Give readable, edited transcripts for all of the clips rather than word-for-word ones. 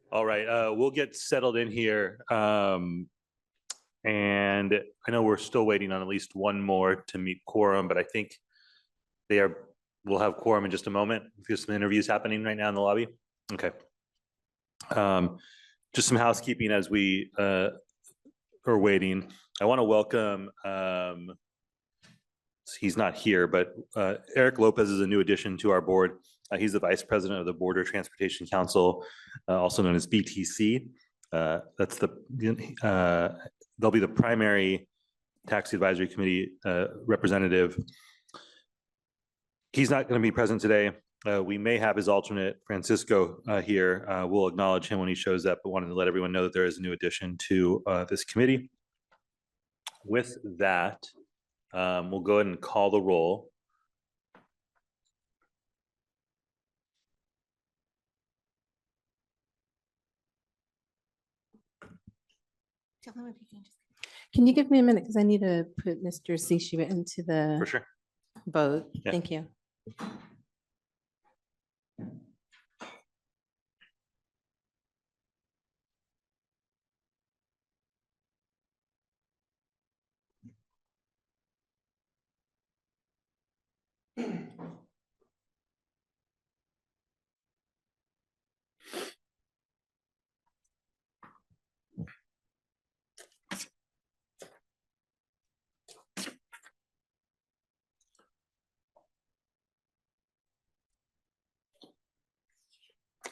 All right, we'll get settled in here. And I know we're still waiting on at least one more to meet quorum, but I think we'll have quorum in just a moment. There's some interviews happening right now in the lobby. Okay. Just some housekeeping as we are waiting. I want to welcome, he's not here, but Eric Lopez is a new addition to our board. He's the Vice President of the Border Transportation Council, also known as BTC. That's they'll be the primary taxi advisory committee representative. He's not going to be present today. We may have his alternate, Francisco, here. We'll acknowledge him when he shows up, but wanted to let everyone know that there is a new addition to this committee. With that, we'll go ahead and call the roll. Can you give me a minute because I need to put Mr. Zishiwa into the For sure. vote? Yeah. Thank you.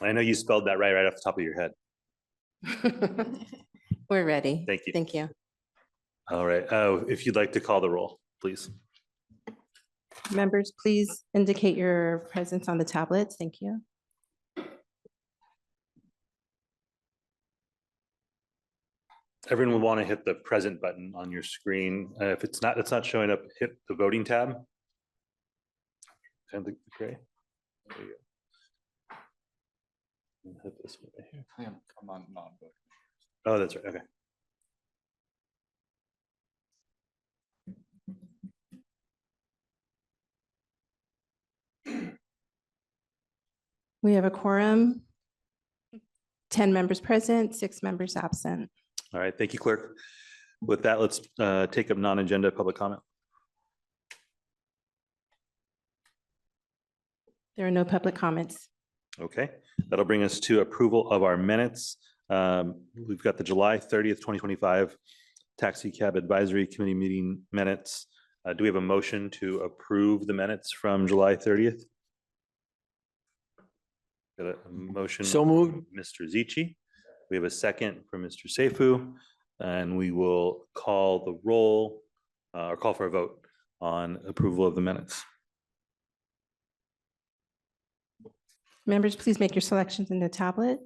I know you spelled that right off the top of your head. We're ready. Thank you. Thank you. All right. If you'd like to call the roll, please. Members, please indicate your presence on the tablets. Thank you. Everyone will want to hit the present button on your screen. If it's not showing up, hit the voting tab. And the gray. There you go. Hit this one right here. I'm on non-voting. Oh, that's right. Okay. We have a quorum, 10 members present, 6 members absent. All right. Thank you, clerk. With that, let's take up non-agenda public comment. There are no public comments. Okay. That'll bring us to approval of our minutes. We've got the July 30th, 2025 Taxicab Advisory Committee meeting minutes. Do we have a motion to approve the minutes from July 30th? Got a motion. So moved. Mr. Zichi. We have a second from Mr. Seifu, and we will call the roll or call for a vote on approval of the minutes. Members, please make your selections in the tablet.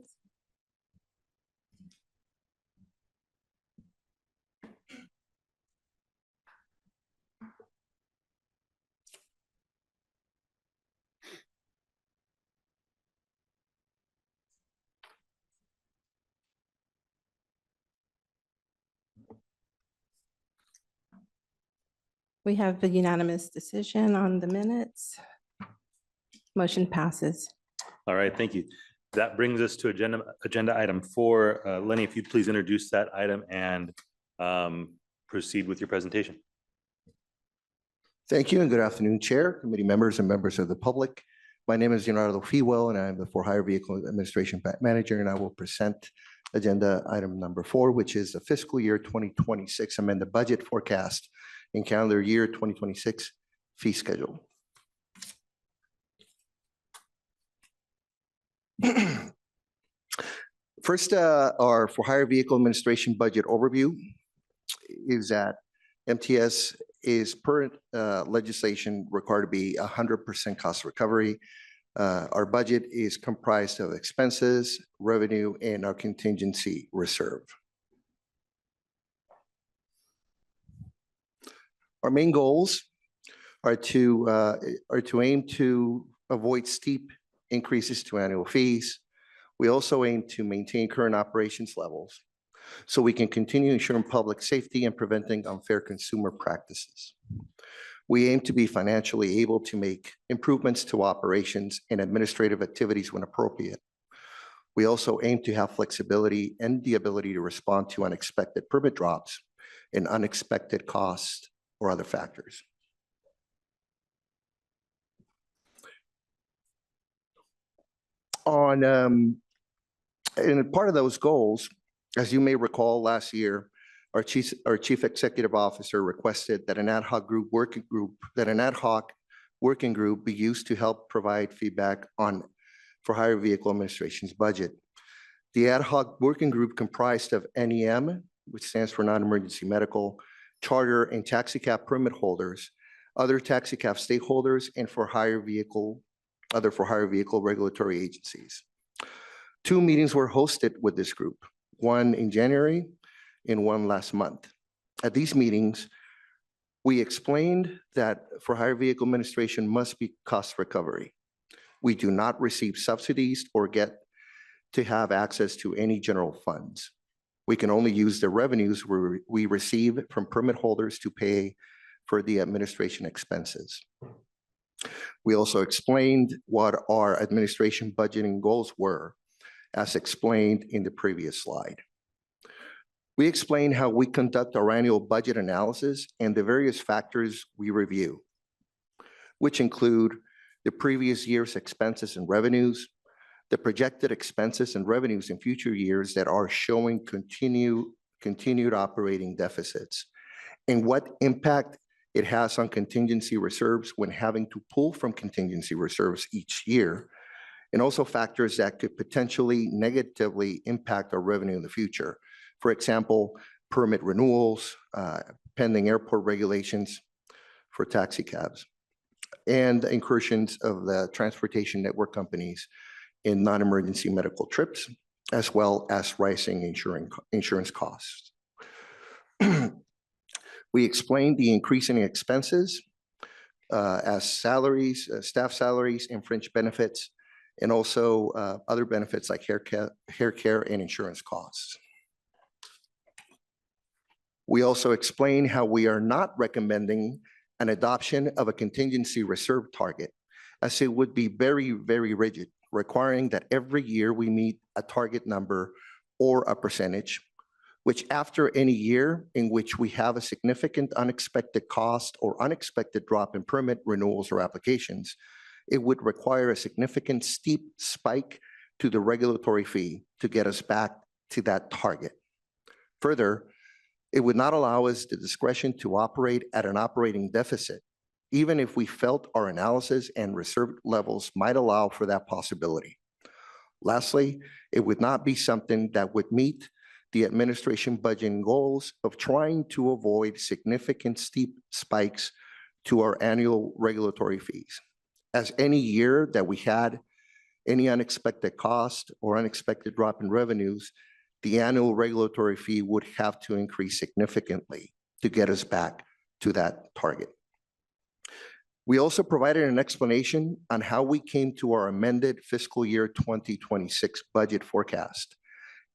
We have the unanimous decision on the minutes. Motion passes. All right, thank you. That brings us to agenda item 4. Lenny, if you'd please introduce that item and proceed with your presentation. Thank you and good afternoon, Chair, committee members, and members of the public. My name is Leonardo Fewell, and I'm the For-Hire Vehicle Administration Manager, and I will present agenda item number 4, which is the fiscal year 2026 amended budget forecast in calendar year 2026 fee schedule. First, our For-Hire Vehicle Administration budget overview is that MTS is per legislation required to be 100% cost recovery. Our budget is comprised of expenses, revenue, and our contingency reserve. Our main goals are to aim to avoid steep increases to annual fees. We also aim to maintain current operations levels so we can continue ensuring public safety and preventing unfair consumer practices. We aim to be financially able to make improvements to operations and administrative activities when appropriate. We also aim to have flexibility and the ability to respond to unexpected permit drops and unexpected costs or other factors. And part of those goals, as you may recall, last year, our chief executive officer requested that an ad hoc working group be used to help provide feedback for hire vehicle administration's budget. The ad hoc working group comprised of NEM, which stands for non-emergency medical, charter and taxicab permit holders, other taxicab stakeholders, and other for hire vehicle regulatory agencies. 2 meetings were hosted with this group, one in January and one last month. At these meetings, we explained that for hire vehicle administration must be cost recovery. We do not receive subsidies or get to have access to any general funds. We can only use the revenues we receive from permit holders to pay for the administration expenses. We also explained what our administration budgeting goals were, as explained in the previous slide. We explained how we conduct our annual budget analysis and the various factors we review, which include the previous year's expenses and revenues, the projected expenses and revenues in future years that are showing continued operating deficits, and what impact it has on contingency reserves when having to pull from contingency reserves each year, and also factors that could potentially negatively impact our revenue in the future. For example, permit renewals, pending airport regulations for taxicabs, and incursions of the transportation network companies in non-emergency medical trips, as well as rising insurance costs. We explained the increasing expenses as salaries, staff salaries, and fringe benefits, and also other benefits like hair care and insurance costs. We also explain how we are not recommending an adoption of a contingency reserve target, as it would be very, very rigid, requiring that every year we meet a target number or a percentage, which after any year in which we have a significant unexpected cost or unexpected drop in permit renewals or applications, it would require a significant steep spike to the regulatory fee to get us back to that target. Further, it would not allow us the discretion to operate at an operating deficit, even if we felt our analysis and reserve levels might allow for that possibility. Lastly, it would not be something that would meet the administration budgeting goals of trying to avoid significant steep spikes to our annual regulatory fees, as any year that we had any unexpected cost or unexpected drop in revenues, the annual regulatory fee would have to increase significantly to get us back to that target. We also provided an explanation on how we came to our amended fiscal year 2026 budget forecast.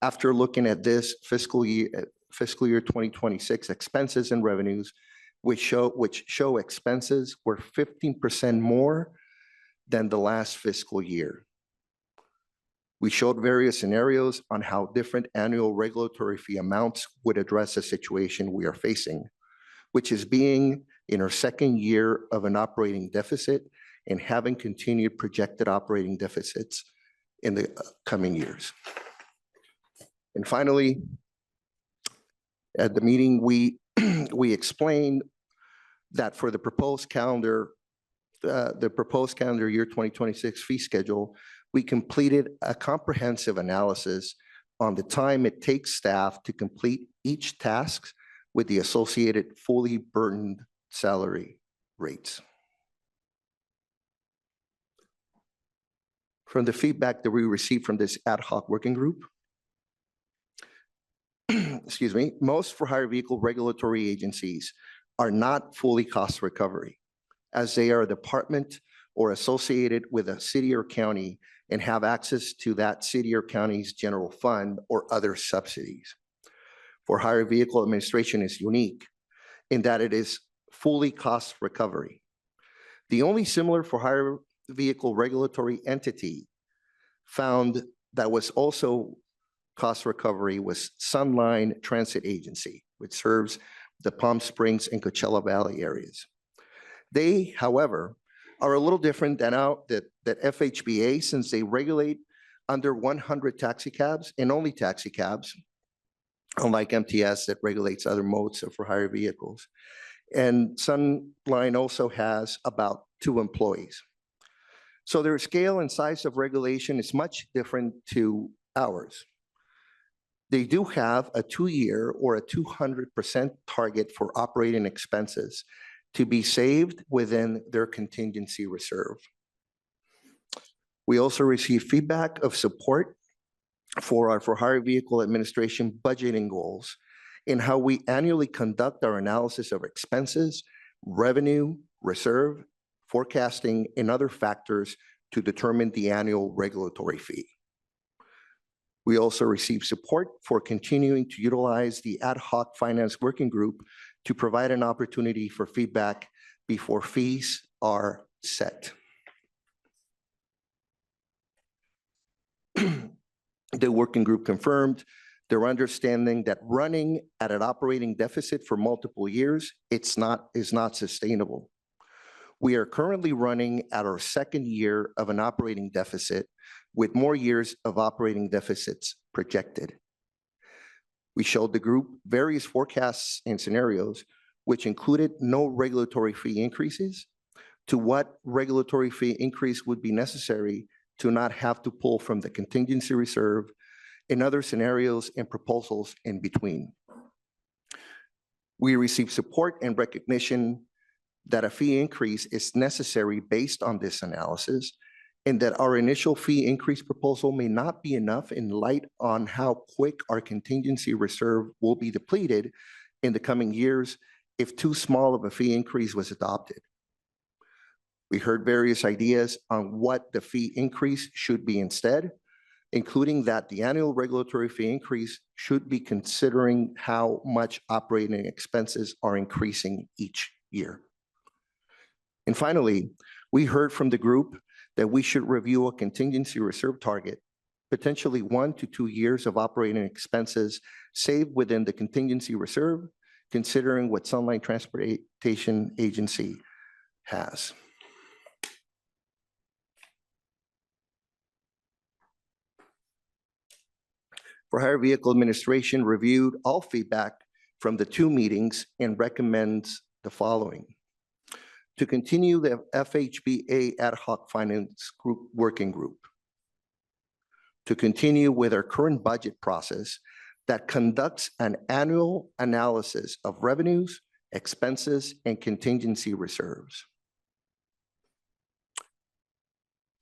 After looking at this fiscal year 2026 expenses and revenues, which show expenses were 15% more than the last fiscal year. We showed various scenarios on how different annual regulatory fee amounts would address the situation we are facing, which is being in our second year of an operating deficit and having continued projected operating deficits in the coming years. And finally, at the meeting, we explained that for the proposed calendar year 2026 fee schedule, we completed a comprehensive analysis on the time it takes staff to complete each task with the associated fully burdened salary rates. From the feedback that we received from this ad hoc working group, excuse me, most for hire vehicle regulatory agencies are not fully cost recovery, as they are a department or associated with a city or county and have access to that city or county's general fund or other subsidies. For hire vehicle administration is unique in that it is fully cost recovery. The only similar for hire vehicle regulatory entity found that was also cost recovery was Sunline Transit Agency, which serves the Palm Springs and Coachella Valley areas. They, however, are a little different than that FHVA, since they regulate under 100 taxicabs and only taxicabs, unlike MTS that regulates other modes of for hire vehicles. And Sunline also has about 2 employees. So their scale and size of regulation is much different to ours. They do have a 2-year or a 200% target for operating expenses to be saved within their contingency reserve. We also receive feedback of support for our for-hire vehicle administration budgeting goals in how we annually conduct our analysis of expenses, revenue, reserve, forecasting, and other factors to determine the annual regulatory fee. We also receive support for continuing to utilize the ad hoc finance working group to provide an opportunity for feedback before fees are set. The working group confirmed their understanding that running at an operating deficit for multiple years is not sustainable. We are currently running at our 2nd year of an operating deficit, with more years of operating deficits projected. We showed the group various forecasts and scenarios, which included no regulatory fee increases, to what regulatory fee increase would be necessary to not have to pull from the contingency reserve, in other scenarios and proposals in between. We received support and recognition that a fee increase is necessary based on this analysis, and that our initial fee increase proposal may not be enough in light on how quick our contingency reserve will be depleted in the coming years if too small of a fee increase was adopted. We heard various ideas on what the fee increase should be instead, including that the annual regulatory fee increase should be considering how much operating expenses are increasing each year. And finally, we heard from the group that we should review a contingency reserve target, potentially 1 to 2 years of operating expenses saved within the contingency reserve, considering what Sunline Transportation Agency has. For-hire vehicle administration reviewed all feedback from the 2 meetings and recommends the following: to continue the FHVA ad hoc finance group working group, to continue with our current budget process that conducts an annual analysis of revenues, expenses, and contingency reserves.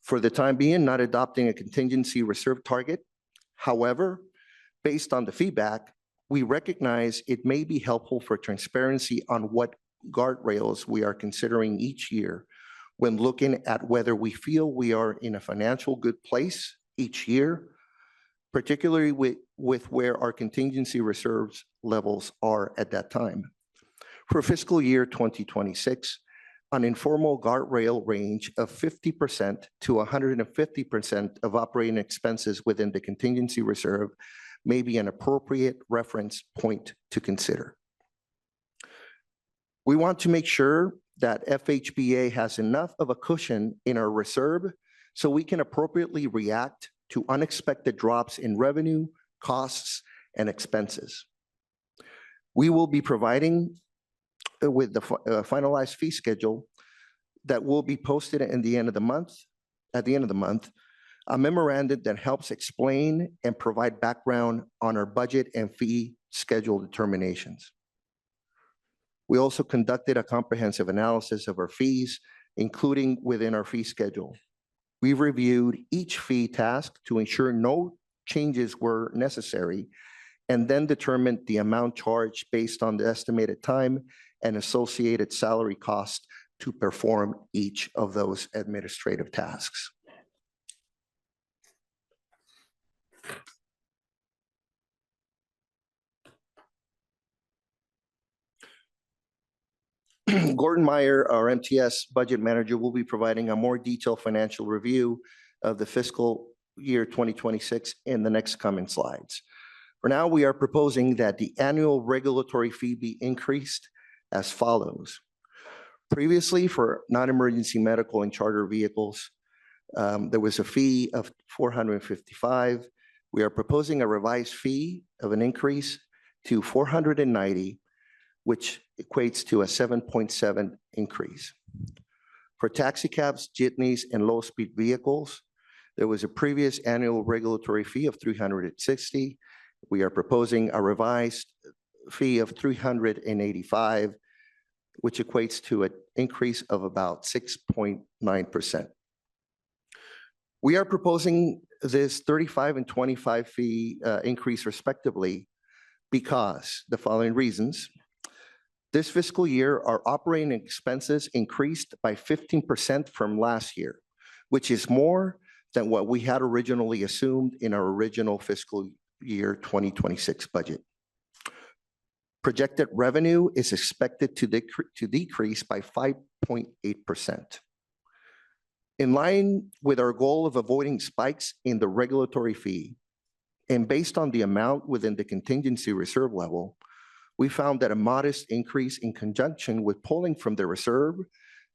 For the time being, not adopting a contingency reserve target. However, based on the feedback, we recognize it may be helpful for transparency on what guardrails we are considering each year when looking at whether we feel we are in a financial good place each year, particularly with where our contingency reserves levels are at that time. For fiscal year 2026, an informal guardrail range of 50% to 150% of operating expenses within the contingency reserve may be an appropriate reference point to consider. We want to make sure that FHVA has enough of a cushion in our reserve so we can appropriately react to unexpected drops in revenue, costs, and expenses. We will be providing with the finalized fee schedule that will be posted at the end of the month, a memorandum that helps explain and provide background on our budget and fee schedule determinations. We also conducted a comprehensive analysis of our fees, including within our fee schedule. We reviewed each fee task to ensure no changes were necessary, and then determined the amount charged based on the estimated time and associated salary costs to perform each of those administrative tasks. Gordon Meyer, our MTS budget manager, will be providing a more detailed financial review of the fiscal year 2026 in the next coming slides. For now, we are proposing that the annual regulatory fee be increased as follows. Previously, for non-emergency medical and charter vehicles, there was a fee of $455. We are proposing a revised fee of an increase to $490, which equates to a 7.7 increase. For taxicabs, jitneys, and low-speed vehicles, there was a previous annual regulatory fee of $360. We are proposing a revised fee of $385, which equates to an increase of about 6.9%. We are proposing this 35 and 25 fee increase respectively because the following reasons. This fiscal year, our operating expenses increased by 15% from last year, which is more than what we had originally assumed in our original fiscal year 2026 budget. Projected revenue is expected to decrease by 5.8%. In line with our goal of avoiding spikes in the regulatory fee, and based on the amount within the contingency reserve level, we found that a modest increase in conjunction with pulling from the reserve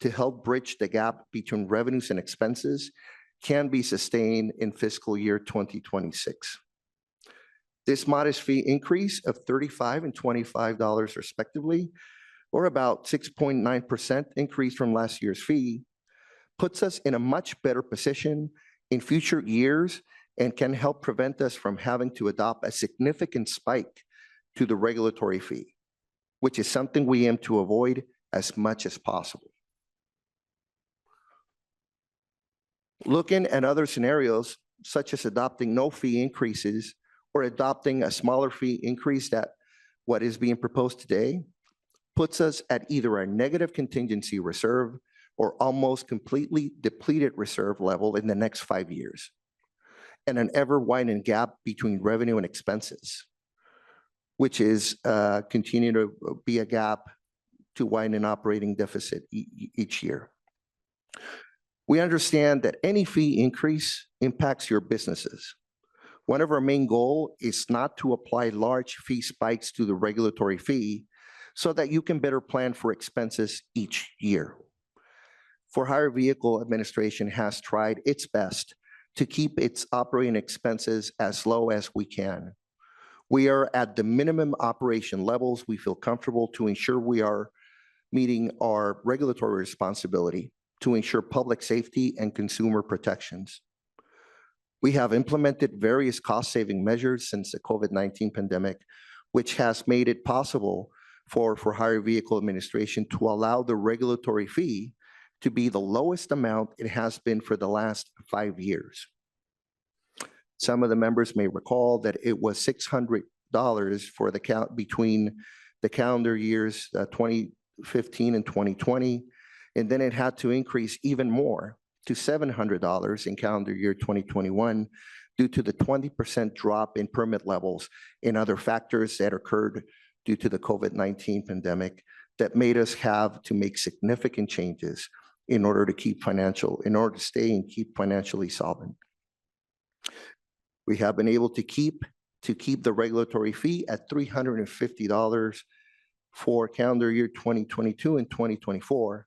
to help bridge the gap between revenues and expenses can be sustained in fiscal year 2026. This modest fee increase of $35 and $25 respectively, or about 6.9% increase from last year's fee, puts us in a much better position in future years and can help prevent us from having to adopt a significant spike to the regulatory fee, which is something we aim to avoid as much as possible. Looking at other scenarios, such as adopting no fee increases or adopting a smaller fee increase that what is being proposed today, puts us at either a negative contingency reserve or almost completely depleted reserve level in the next 5 years, and an ever-widening gap between revenue and expenses, which is continue to be a gap to widen an operating deficit each year. We understand that any fee increase impacts your businesses. One of our main goals is not to apply large fee spikes to the regulatory fee so that you can better plan for expenses each year. For-hire vehicle administration has tried its best to keep its operating expenses as low as we can. We are at the minimum operation levels we feel comfortable to ensure we are meeting our regulatory responsibility to ensure public safety and consumer protections. We have implemented various cost-saving measures since the COVID-19 pandemic, which has made it possible for-hire vehicle administration to allow the regulatory fee to be the lowest amount it has been for the last 5 years. Some of the members may recall that it was $600 for the count between the calendar years 2015 and 2020, and then it had to increase even more to $700 in calendar year 2021 due to the 20% drop in permit levels and other factors that occurred due to the COVID-19 pandemic that made us have to make significant changes in order to stay and keep financially solvent. We have been able to keep the regulatory fee at $350 for calendar year 2022 and 2024,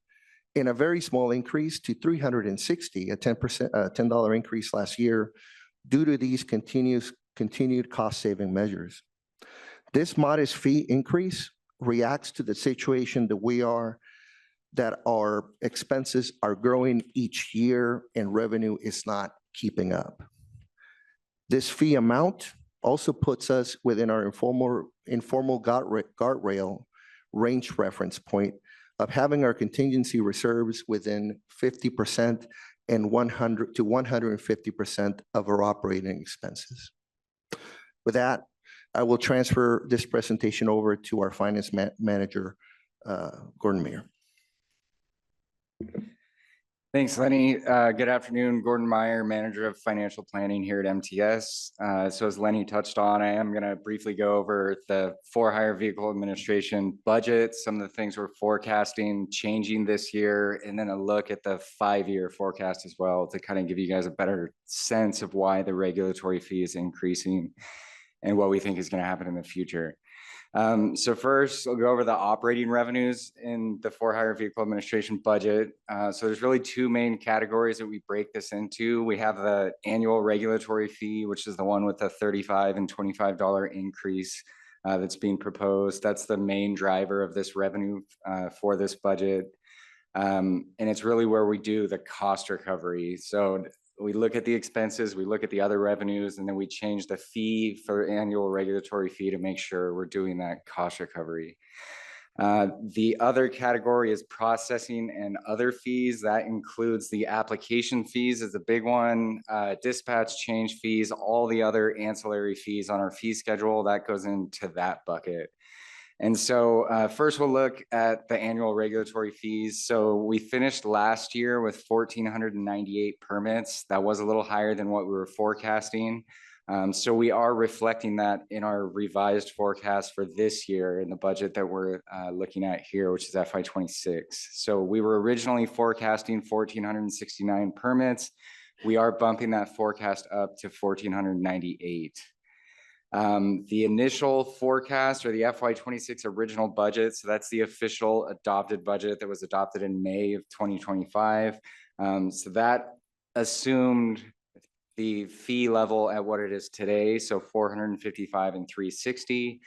and a very small increase to $360, a $10 increase last year due to these continued cost-saving measures. This modest fee increase reacts to the situation that our expenses are growing each year and revenue is not keeping up. This fee amount also puts us within our informal guardrail range reference point of having our contingency reserves within 50% and 100 to 150% of our operating expenses. With that, I will transfer this presentation over to our finance manager, Gordon Mayer. Thanks, Lenny. Good afternoon, Gordon Meyer, Manager of Financial Planning here at MTS. So as Lenny touched on, I am going to briefly go over the for-hire vehicle administration budget, some of the things we're forecasting changing this year, and then a look at the 5-year forecast as well to kind of give you guys a better sense of why the regulatory fee is increasing and what we think is going to happen in the future. So first, we'll go over the operating revenues in the for-hire vehicle administration budget. So there's really two main categories that we break this into. We have the annual regulatory fee, which is the one with the $35 and $25 increase that's being proposed. That's the main driver of this revenue for this budget. And it's really where we do the cost recovery. So we look at the expenses, we look at the other revenues, and then we change the fee for annual regulatory fee to make sure we're doing that cost recovery. The other category is processing and other fees. That includes the application fees is a big one, dispatch change fees, all the other ancillary fees on our fee schedule, that goes into that bucket. And so first we'll look at the annual regulatory fees. So we finished last year with 1,498 permits. That was a little higher than what we were forecasting. So we are reflecting that in our revised forecast for this year in the budget that we're looking at here, which is FY26. So we were originally forecasting 1,469 permits. We are bumping that forecast up to 1,498. The initial forecast or the FY26 original budget, so that's the official adopted budget that was adopted in May of 2025. So that assumed the fee level at what it is today, so 455 and 360.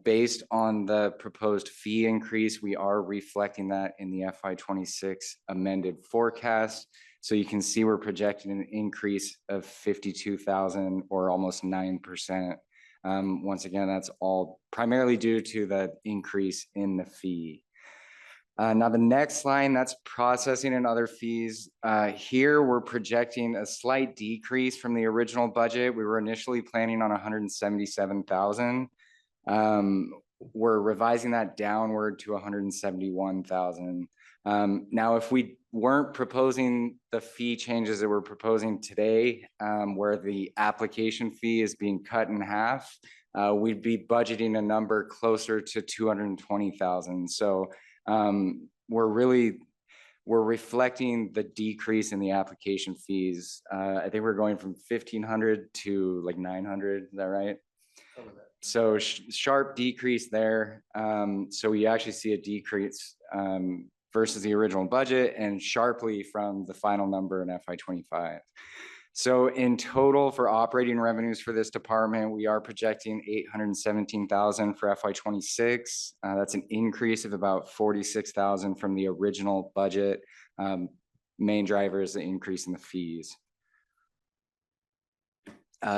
Based on the proposed fee increase, we are reflecting that in the FY26 amended forecast. So you can see we're projecting an increase of 52,000 or almost 9%. Once again, that's all primarily due to the increase in the fee. Now the next line, that's processing and other fees. Here we're projecting a slight decrease from the original budget. We were initially planning on 177,000. We're revising that downward to 171,000. Now, if we weren't proposing the fee changes that we're proposing today, where the application fee is being cut in half, we'd be budgeting a number closer to 220,000. So we're reflecting the decrease in the application fees. I think we're going from 1,500 to like 900. Is that right? So sharp decrease there. So we actually see a decrease versus the original budget and sharply from the final number in FY25. So in total for operating revenues for this department, we are projecting 817,000 for FY26. That's an increase of about 46,000 from the original budget. Main driver is the increase in the fees.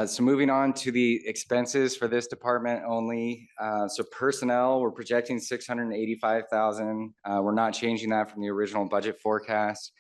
So moving on to the expenses for this department only. So personnel, we're projecting 685,000. We're not changing that from the original budget forecast.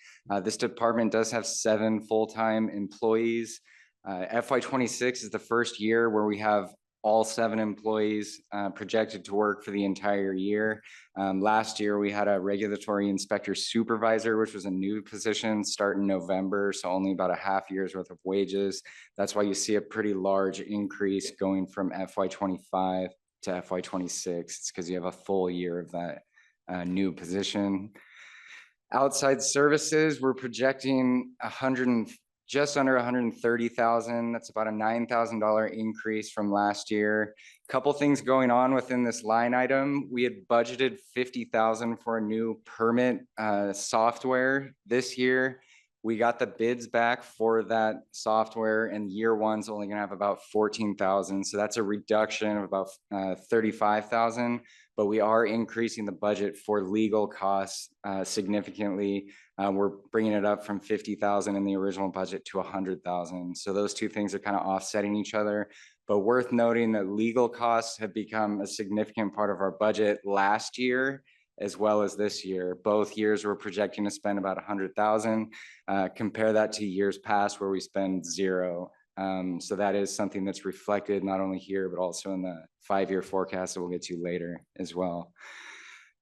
This department does have 7 full-time employees. FY26 is the first year where we have all 7 employees projected to work for the entire year. Last year, we had a regulatory inspector supervisor, which was a new position starting November, so only about a half year's worth of wages. That's why you see a pretty large increase going from FY25 to FY26. It's because you have a full year of that new position. Outside services, we're projecting just under 130,000. That's about a $9,000 increase from last year. Couple things going on within this line item. We had budgeted 50,000 for a new permit software this year. We got the bids back for that software, and year one's only going to have about 14,000. So that's a reduction of about 35,000. But we are increasing the budget for legal costs significantly. We're bringing it up from 50,000 in the original budget to 100,000. So those two things are kind of offsetting each other. But worth noting that legal costs have become a significant part of our budget last year, as well as this year. Both years we're projecting to spend about 100,000. Compare that to years past where we spend 0. So that is something that's reflected not only here, but also in the 5-year forecast that we'll get to later as well.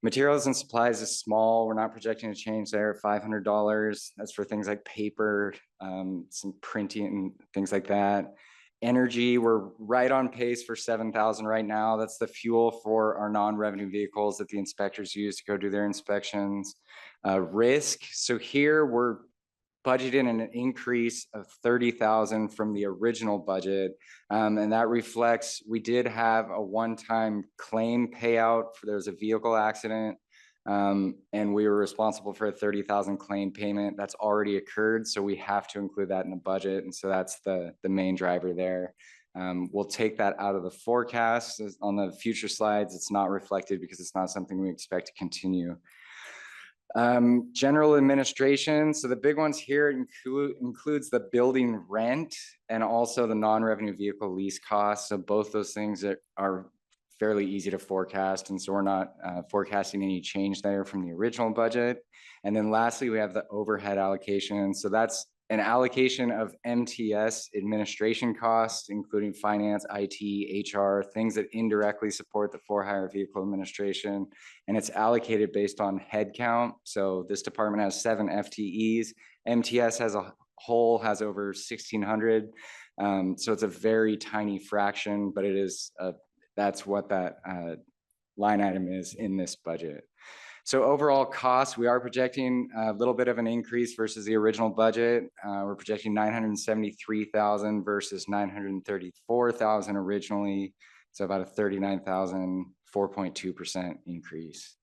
Materials and supplies is small. We're not projecting a change there at $500. That's for things like paper, some printing and things like that. Energy, we're right on pace for 7,000 right now. That's the fuel for our non-revenue vehicles that the inspectors use to go do their inspections. Risk, so here we're budgeting an increase of 30,000 from the original budget. And that reflects, we did have a one-time claim payout for, there was a vehicle accident. And we were responsible for a 30,000 claim payment that's already occurred. So we have to include that in the budget. And so that's the main driver there. We'll take that out of the forecast. On the future slides, it's not reflected because it's not something we expect to continue. General administration. So the big ones here includes the building rent and also the non-revenue vehicle lease costs. So both those things are fairly easy to forecast. And so we're not forecasting any change there from the original budget. And then lastly, we have the overhead allocation. So that's an allocation of MTS administration costs, including finance, IT, HR, things that indirectly support the for-hire vehicle administration. And it's allocated based on headcount. So this department has 7 FTEs. MTS as a whole has over 1,600. So it's a very tiny fraction, but it is, that's what that line item is in this budget. So overall costs, we are projecting a little bit of an increase versus the original budget. We're projecting 973,000 versus 934,000 originally. So about a 39,000, 4.2% increase.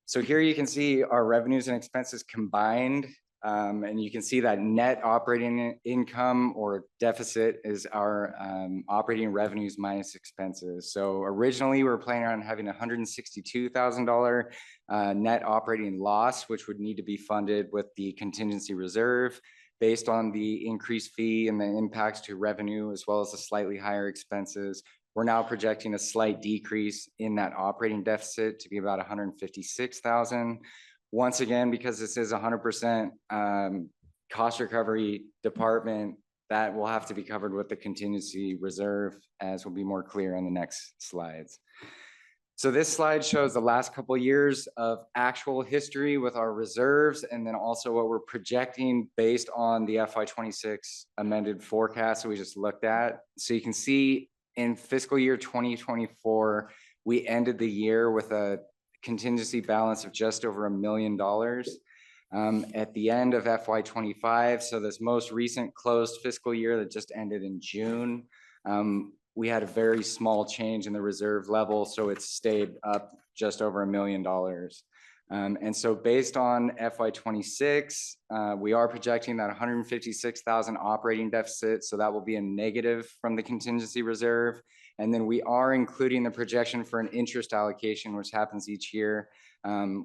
So here you can see our revenues and expenses combined. And you can see that net operating income or deficit is our operating revenues minus expenses. So originally we were planning on having $162,000 net operating loss, which would need to be funded with the contingency reserve based on the increased fee and the impacts to revenue, as well as the slightly higher expenses. We're now projecting a slight decrease in that operating deficit to be about 156,000. Once again, because this is 100% cost recovery department, that will have to be covered with the contingency reserve, as will be more clear on the next slides. So this slide shows the last couple of years of actual history with our reserves, and then also what we're projecting based on the FY26 amended forecast that we just looked at. So you can see in fiscal year 2024, we ended the year with a contingency balance of just over $1 million. At the end of FY25, so this most recent closed fiscal year that just ended in June, we had a very small change in the reserve level, so it stayed up just over $1 million. And so based on FY26, we are projecting that 156,000 operating deficit, so that will be a negative from the contingency reserve. And then we are including the projection for an interest allocation, which happens each year,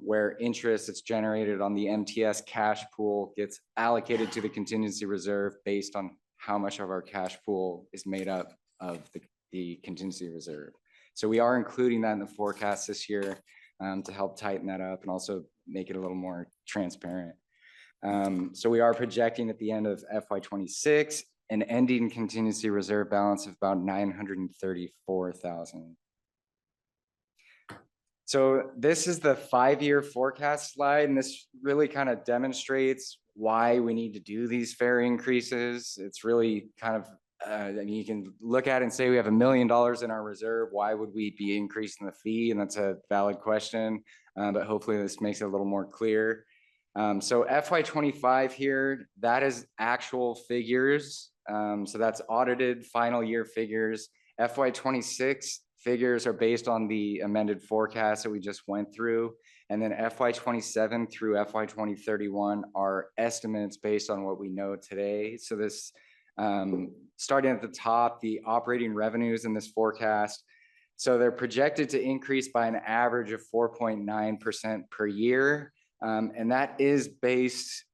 where interest that's generated on the MTS cash pool gets allocated to the contingency reserve based on how much of our cash pool is made up of the contingency reserve. So we are including that in the forecast this year to help tighten that up and also make it a little more transparent. So we are projecting at the end of FY26 an ending contingency reserve balance of about 934,000. So this is the 5-year forecast slide, and this really kind of demonstrates why we need to do these fare increases. It's really kind of, I mean, you can look at it and say we have $1 million in our reserve. Why would we be increasing the fee? And that's a valid question, but hopefully this makes it a little more clear. So FY25 here, that is actual figures. So that's audited final year figures. FY26 figures are based on the amended forecast that we just went through. And then FY27 through FY2031 are estimates based on what we know today. So this, starting at the top, the operating revenues in this forecast. So they're projected to increase by an average of 4.9% per year. And that is based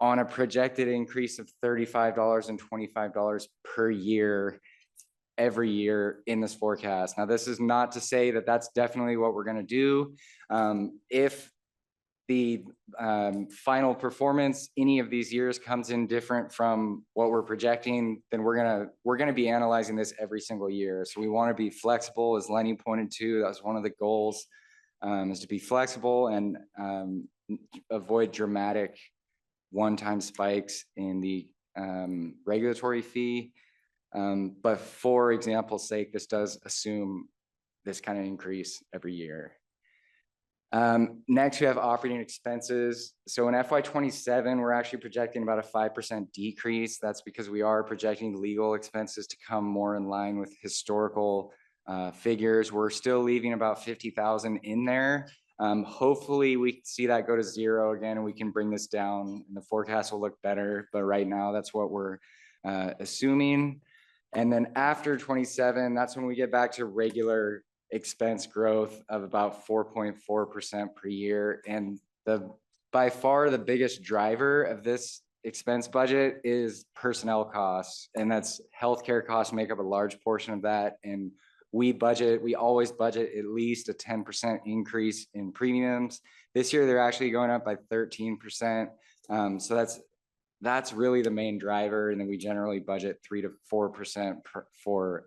on a projected increase of $35 and $25 per year every year in this forecast. Now, this is not to say that that's definitely what we're going to do. If the final performance any of these years comes in different from what we're projecting, then we're gonna be analyzing this every single year. So we want to be flexible, as Lenny pointed to. That was one of the goals is to be flexible and avoid dramatic one-time spikes in the regulatory fee. But for example's sake, this does assume this kind of increase every year. Next, we have operating expenses. So in FY27, we're actually projecting about a 5% decrease. That's because we are projecting legal expenses to come more in line with historical figures. We're still leaving about 50,000 in there. Hopefully we see that go to zero again and we can bring this down and the forecast will look better. But right now that's what we're assuming. And then after 27, that's when we get back to regular expense growth of about 4.4% per year. And by far the biggest driver of this expense budget is personnel costs. And that's healthcare costs make up a large portion of that. And we always budget at least a 10% increase in premiums. This year, they're actually going up by 13%. So that's really the main driver. And then we generally budget 3 to 4% for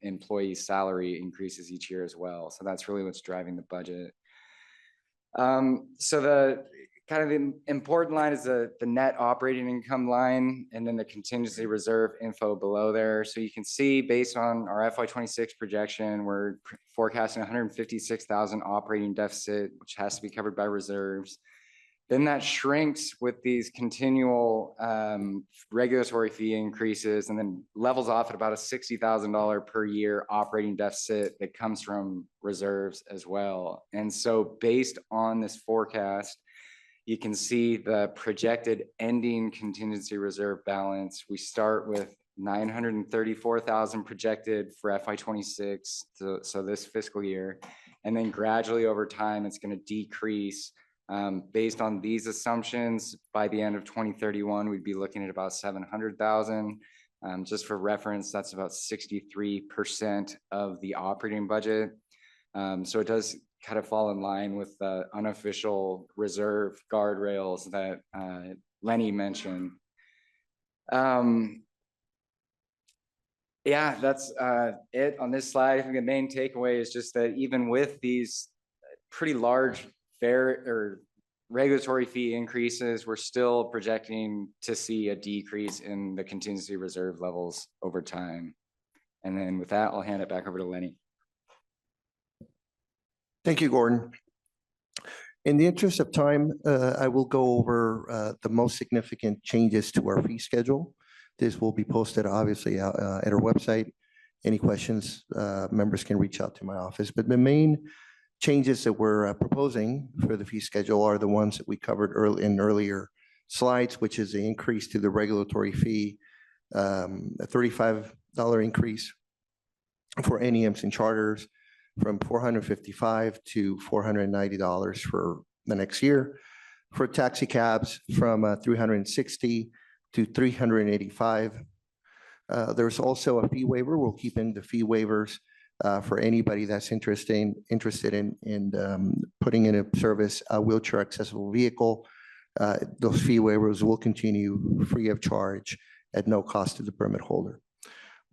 employee salary increases each year as well. So that's really what's driving the budget. So the kind of the important line is the net operating income line and then the contingency reserve info below there. So you can see based on our FY26 projection, we're forecasting 156,000 operating deficit, which has to be covered by reserves. Then that shrinks with these continual regulatory fee increases and then levels off at about a $60,000 per year operating deficit that comes from reserves as well. And so based on this forecast, you can see the projected ending contingency reserve balance. We start with 934,000 projected for FY26, so this fiscal year. And then gradually over time, it's going to decrease. Based on these assumptions, by the end of 2031, we'd be looking at about 700,000. Just for reference, that's about 63% of the operating budget. So it does kind of fall in line with the unofficial reserve guardrails that Lenny mentioned. Yeah, that's it on this slide. I think the main takeaway is just that even with these pretty large regulatory fee increases, we're still projecting to see a decrease in the contingency reserve levels over time. And then with that, I'll hand it back over to Lenny. Thank you, Gordon. In the interest of time, I will go over the most significant changes to our fee schedule. This will be posted obviously at our website. Any questions, members can reach out to my office. But the main changes that we're proposing for the fee schedule are the ones that we covered in earlier slides, which is the increase to the regulatory fee, a $35 increase for NEMs and charters from $455 to $490 for the next year. For taxi cabs from $360 to $385. There's also a fee waiver. We'll keep in the fee waivers for anybody that's interested in putting in a service a wheelchair accessible vehicle. Those fee waivers will continue free of charge at no cost to the permit holder.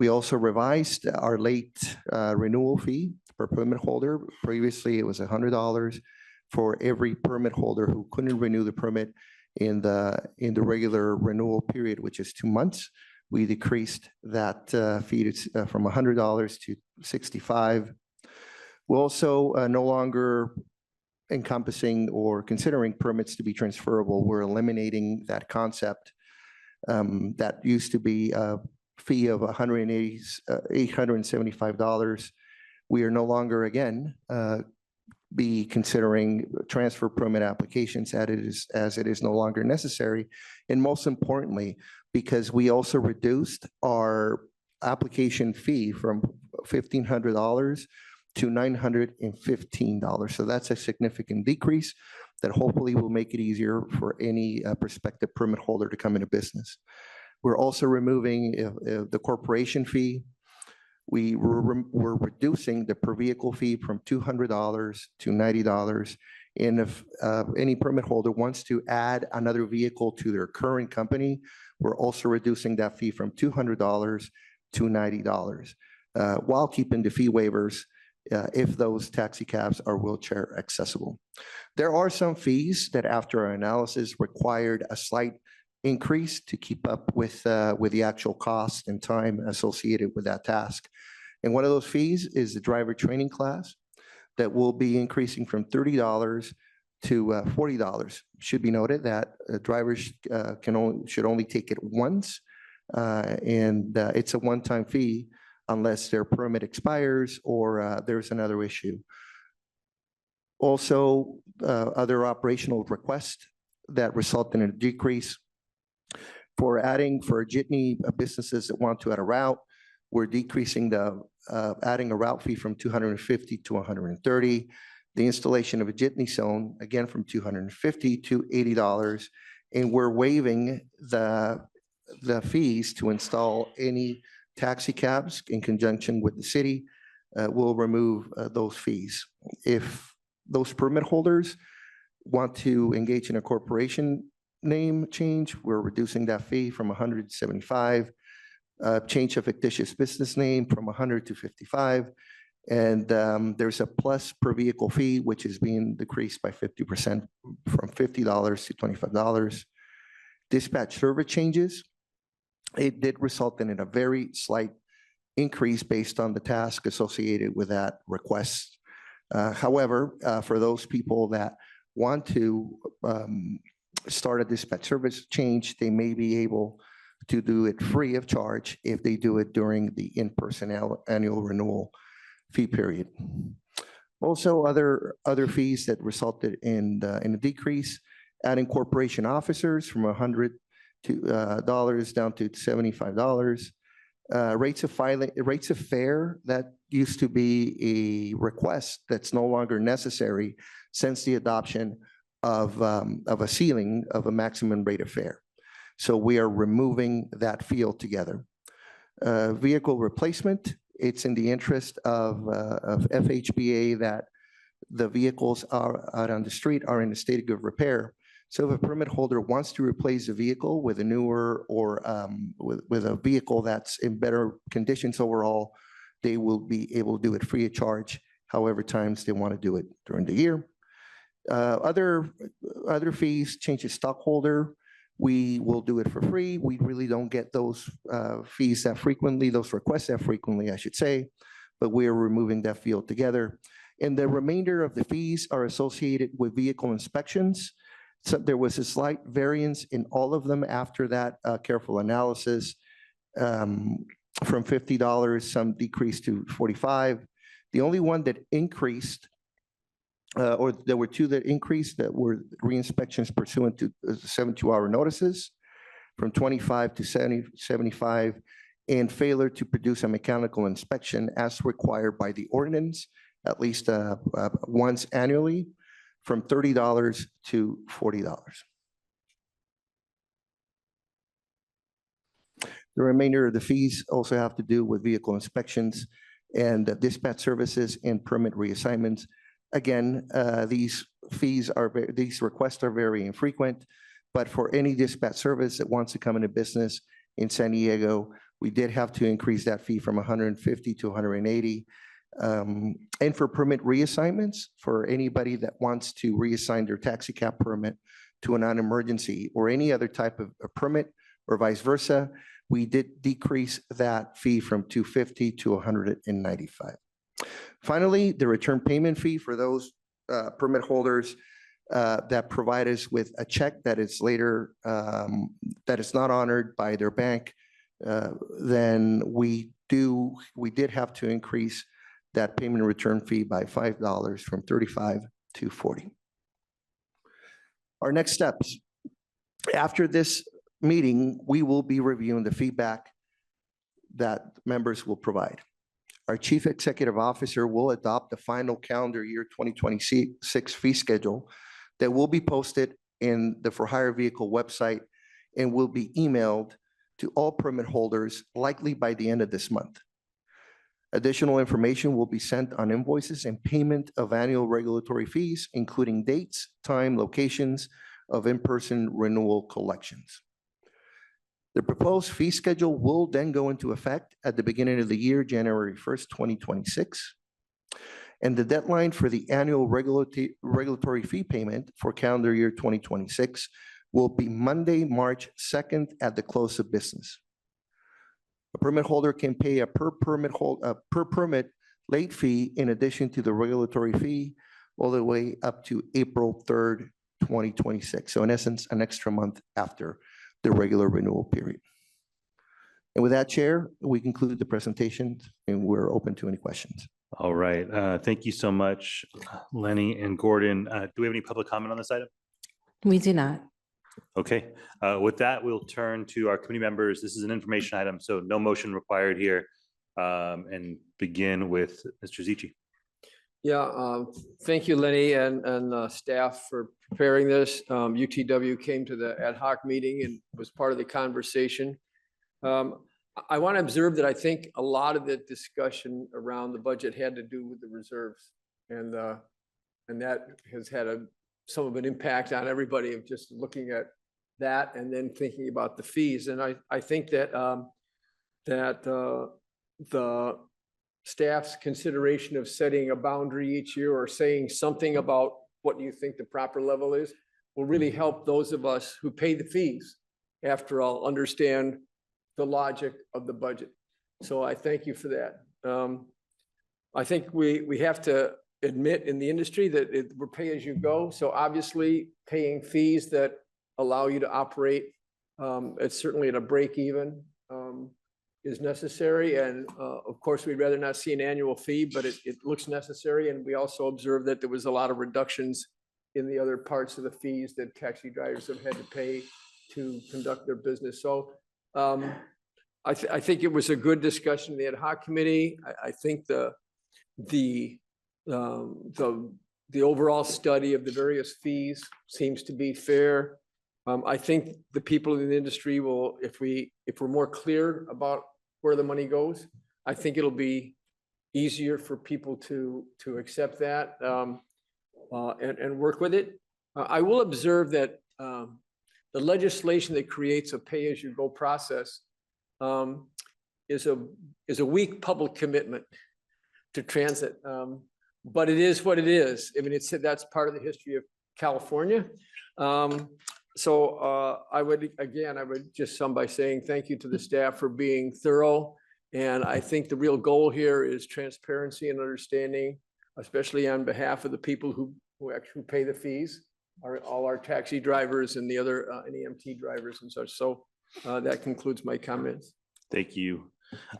We also revised our late renewal fee per permit holder. Previously, it was $100 for every permit holder who couldn't renew the permit in the regular renewal period, which is 2 months. We decreased that fee from $100 to $65. We're also no longer encompassing or considering permits to be transferable. We're eliminating that concept. That used to be a fee of $875. We are no longer again be considering transfer permit applications as it is no longer necessary. And most importantly, because we also reduced our application fee from $1,500 to $915. So that's a significant decrease that hopefully will make it easier for any prospective permit holder to come into business. We're also removing the corporation fee. We're reducing the per vehicle fee from $200 to $90. And if any permit holder wants to add another vehicle to their current company, we're also reducing that fee from $200 to $90, while keeping the fee waivers if those taxi cabs are wheelchair accessible. There are some fees that after our analysis required a slight increase to keep up with the actual cost and time associated with that task. And one of those fees is the driver training class that will be increasing from $30 to $40. Should be noted that drivers should only take it once, and it's a one-time fee unless their permit expires or there's another issue. Also, other operational requests that result in a decrease for jitney businesses that want to add a route. We're decreasing adding a route fee from $250 to $130. The installation of a jitney zone, again, from $250 to $80. And we're waiving the fees to install any taxi cabs in conjunction with the city. We'll remove those fees. If those permit holders want to engage in a corporation name change, we're reducing that fee from $100 to $75. Change of fictitious business name from $100 to $55. And there's a plus per vehicle fee, which is being decreased by 50% from $50 to $25. Dispatch service changes. It did result in a very slight increase based on the task associated with that request. However, for those people that want to start a dispatch service change, they may be able to do it free of charge if they do it during the in-person annual renewal fee period. Also, other fees that resulted in a decrease, adding corporation officers from $100 down to $75. Rates of fare that used to be a request that's no longer necessary since the adoption of a ceiling of a maximum rate of fare. So we are removing that fee altogether. Vehicle replacement, it's in the interest of FHVA that the vehicles are out on the street are in a state of good repair. So if a permit holder wants to replace a vehicle with a newer or with a vehicle that's in better conditions overall, they will be able to do it free of charge, however times they want to do it during the year. Other fees, change of stockholder, we will do it for free. We really don't get those fees that frequently, those requests that frequently, I should say, but we are removing that fee altogether. And the remainder of the fees are associated with vehicle inspections. So there was a slight variance in all of them after that careful analysis. From $50, some decreased to $45. The only one that increased, or there were two that increased that were re-inspections pursuant to 72-hour notices from 25 to 75, and failure to produce a mechanical inspection as required by the ordinance, at least once annually, from $30 to $40. The remainder of the fees also have to do with vehicle inspections and dispatch services and permit reassignments. Again, these requests are very infrequent, but for any dispatch service that wants to come into business in San Diego, we did have to increase that fee from $150 to $180. And for permit reassignments, for anybody that wants to reassign their taxi cab permit to a non-emergency or any other type of a permit or vice versa, we did decrease that fee from $250 to $195. Finally, the return payment fee for those permit holders that provide us with a check that is later, that is not honored by their bank, then we did have to increase that payment return fee by $5 from $35 to $40. Our next steps. After this meeting, we will be reviewing the feedback that members will provide. Our Chief Executive Officer will adopt the final calendar year 2026 fee schedule that will be posted in the For Hire Vehicle website and will be emailed to all permit holders likely by the end of this month. Additional information will be sent on invoices and payment of annual regulatory fees, including dates, time, locations of in-person renewal collections. The proposed fee schedule will then go into effect at the beginning of the year, January 1st, 2026. And the deadline for the annual regulatory fee payment for calendar year 2026 will be Monday, March 2nd at the close of business. A permit holder can pay a per permit late fee in addition to the regulatory fee all the way up to April 3rd, 2026. So in essence, an extra month after the regular renewal period. And with that, Chair, we conclude the presentation and we're open to any questions. All right. Thank you so much, Lenny and Gordon. Do we have any public comment on this item? We do not. Okay. With that, we'll turn to our committee members. This is an information item, so no motion required here. And begin with Mr. Zici. Yeah, thank you, Lenny and staff for preparing this. UTW came to the ad hoc meeting and was part of the conversation. I want to observe that I think a lot of the discussion around the budget had to do with the reserves. And that has had some of an impact on everybody of just looking at that and then thinking about the fees. And I think that the staff's consideration of setting a boundary each year or saying something about what you think the proper level is will really help those of us who pay the fees, after all, understand the logic of the budget. So I thank you for that. I think we have to admit in the industry that we're pay as you go. So obviously paying fees that allow you to operate, it's certainly at a break even, is necessary. And of course, we'd rather not see an annual fee, but it looks necessary. And we also observed that there was a lot of reductions in the other parts of the fees that taxi drivers have had to pay to conduct their business. So I think it was a good discussion in the ad hoc committee. I think the overall study of the various fees seems to be fair. I think the people in the industry will, if we're more clear about where the money goes, I think it'll be easier for people to accept that and work with it. I will observe that the legislation that creates a pay-as-you-go process is a weak public commitment to transit, but it is what it is. I mean, that's part of the history of California. So I would just sum by saying thank you to the staff for being thorough. And I think the real goal here is transparency and understanding, especially on behalf of the people who actually pay the fees, all our taxi drivers and the other EMT drivers and such. So that concludes my comments. Thank you.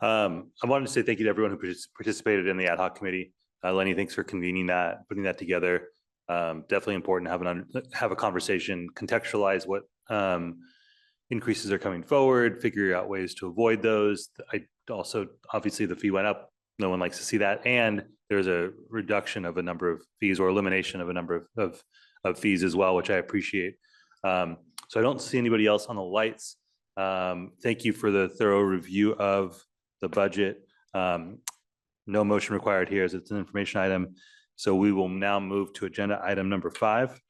I wanted to say thank you to everyone who participated in the ad hoc committee. Lenny, thanks for convening that, putting that together. Definitely important to have a conversation, contextualize what increases are coming forward, figure out ways to avoid those. I also, obviously the fee went up. No one likes to see that. And there's a reduction of a number of fees or elimination of a number of fees as well, which I appreciate. So I don't see anybody else on the lights. Thank you for the thorough review of the budget. No motion required here as it's an information item. So we will now move to agenda item number 5.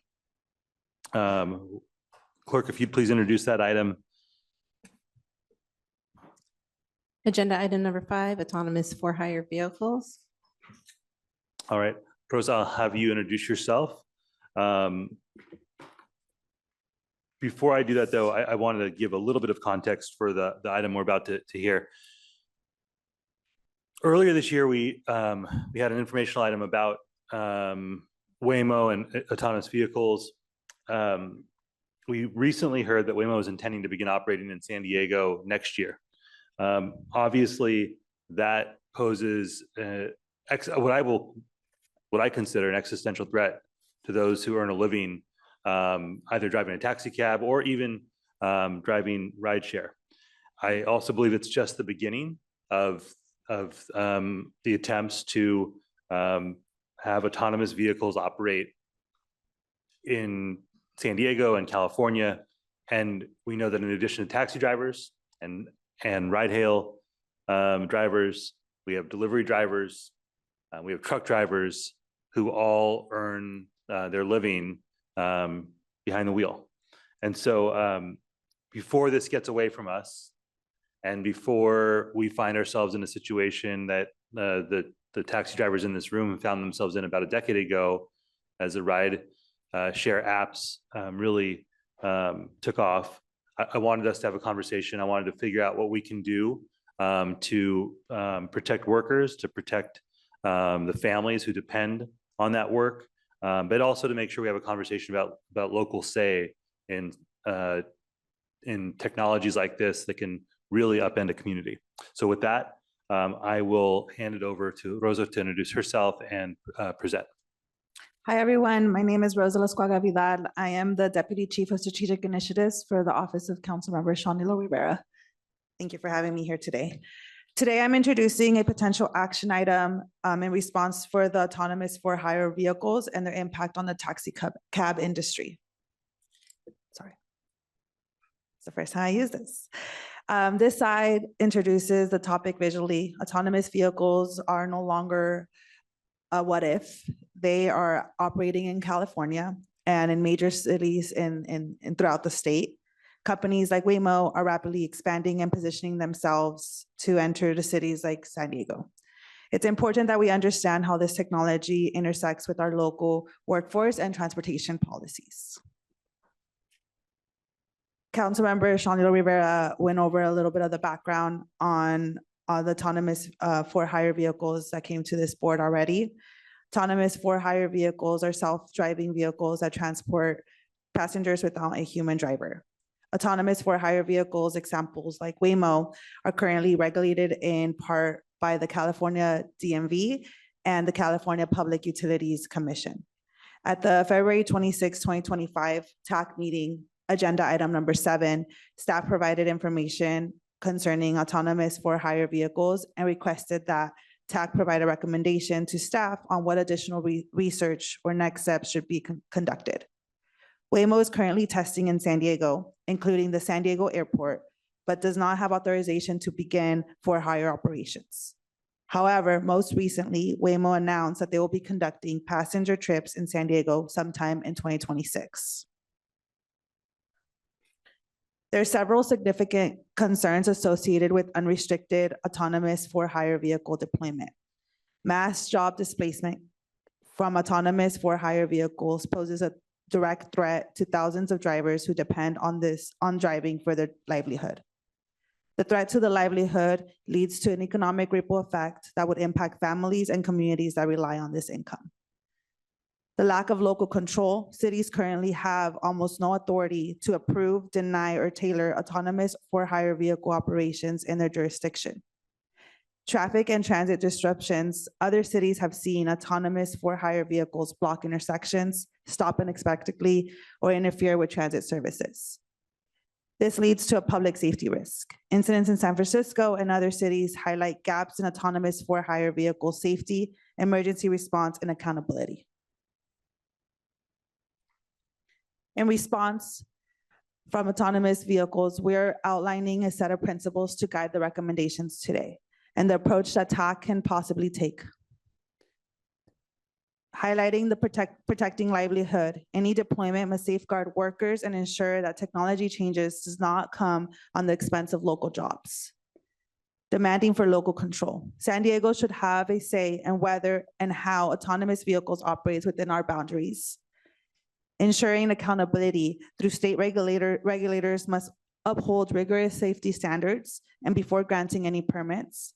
Clerk, if you'd please introduce that item. Agenda item number 5, autonomous for-hire vehicles. All right, Rose, I'll have you introduce yourself. Before I do that, though, I wanted to give a little bit of context for the item we're about to hear. Earlier this year, we had an informational item about Waymo and autonomous vehicles. We recently heard that Waymo is intending to begin operating in San Diego next year. Obviously, that poses what I consider an existential threat to those who earn a living either driving a taxi cab or even driving rideshare. I also believe it's just the beginning of the attempts to have autonomous vehicles operate in San Diego and California. And we know that in addition to taxi drivers and ride-hail drivers, we have delivery drivers, we have truck drivers who all earn their living behind the wheel. And so before this gets away from us, and before we find ourselves in a situation that the taxi drivers in this room found themselves in about a decade ago as the ride share apps really took off. I wanted us to have a conversation. I wanted to figure out what we can do to protect workers, to protect the families who depend on that work, but also to make sure we have a conversation about local say in technologies like this that can really upend a community. So with that, I will hand it over to Rosa to introduce herself and present. Hi, everyone. My name is Rosa Lascuaga Vidal. I am the Deputy Chief of Strategic Initiatives for the Office of Councilmember Shawnilo Rivera. Thank you for having me here today. Today, I'm introducing a potential action item in response for the autonomous for-hire vehicles and their impact on the taxi cab industry. Sorry. It's the first time I use this. This slide introduces the topic visually. Autonomous vehicles are no longer a what if. They are operating in California and in major cities in throughout the state. Companies like Waymo are rapidly expanding and positioning themselves to enter the cities like San Diego. It's important that we understand how this technology intersects with our local workforce and transportation policies. Councilmember Shawnilo Rivera went over a little bit of the background on the autonomous for-hire vehicles that came to this board already. Autonomous for-hire vehicles are self-driving vehicles that transport passengers without a human driver. Autonomous for-hire vehicles, examples like Waymo, are currently regulated in part by the California DMV and the California Public Utilities Commission. At the February 26, 2025 TAC meeting, agenda item number 7, staff provided information concerning autonomous for-hire vehicles and requested that TAC provide a recommendation to staff on what additional research or next steps should be conducted. Waymo is currently testing in San Diego, including the San Diego airport, but does not have authorization to begin for-hire operations. However, most recently, Waymo announced that they will be conducting passenger trips in San Diego sometime in 2026. There are several significant concerns associated with unrestricted autonomous for-hire vehicle deployment. Mass job displacement from autonomous for-hire vehicles poses a direct threat to thousands of drivers who depend on driving for their livelihood. The threat to the livelihood leads to an economic ripple effect that would impact families and communities that rely on this income. The lack of local control, cities currently have almost no authority to approve, deny, or tailor autonomous for-hire vehicle operations in their jurisdiction. Traffic and transit disruptions, other cities have seen autonomous for-hire vehicles block intersections, stop unexpectedly, or interfere with transit services. This leads to a public safety risk. Incidents in San Francisco and other cities highlight gaps in autonomous for-hire vehicle safety, emergency response, and accountability. In response from autonomous vehicles, we're outlining a set of principles to guide the recommendations today and the approach that TAC can possibly take. Highlighting the protecting livelihood, any deployment must safeguard workers and ensure that technology changes does not come on the expense of local jobs. Demanding for local control. San Diego should have a say in whether and how autonomous vehicles operate within our boundaries. Ensuring accountability through state regulators must uphold rigorous safety standards and before granting any permits,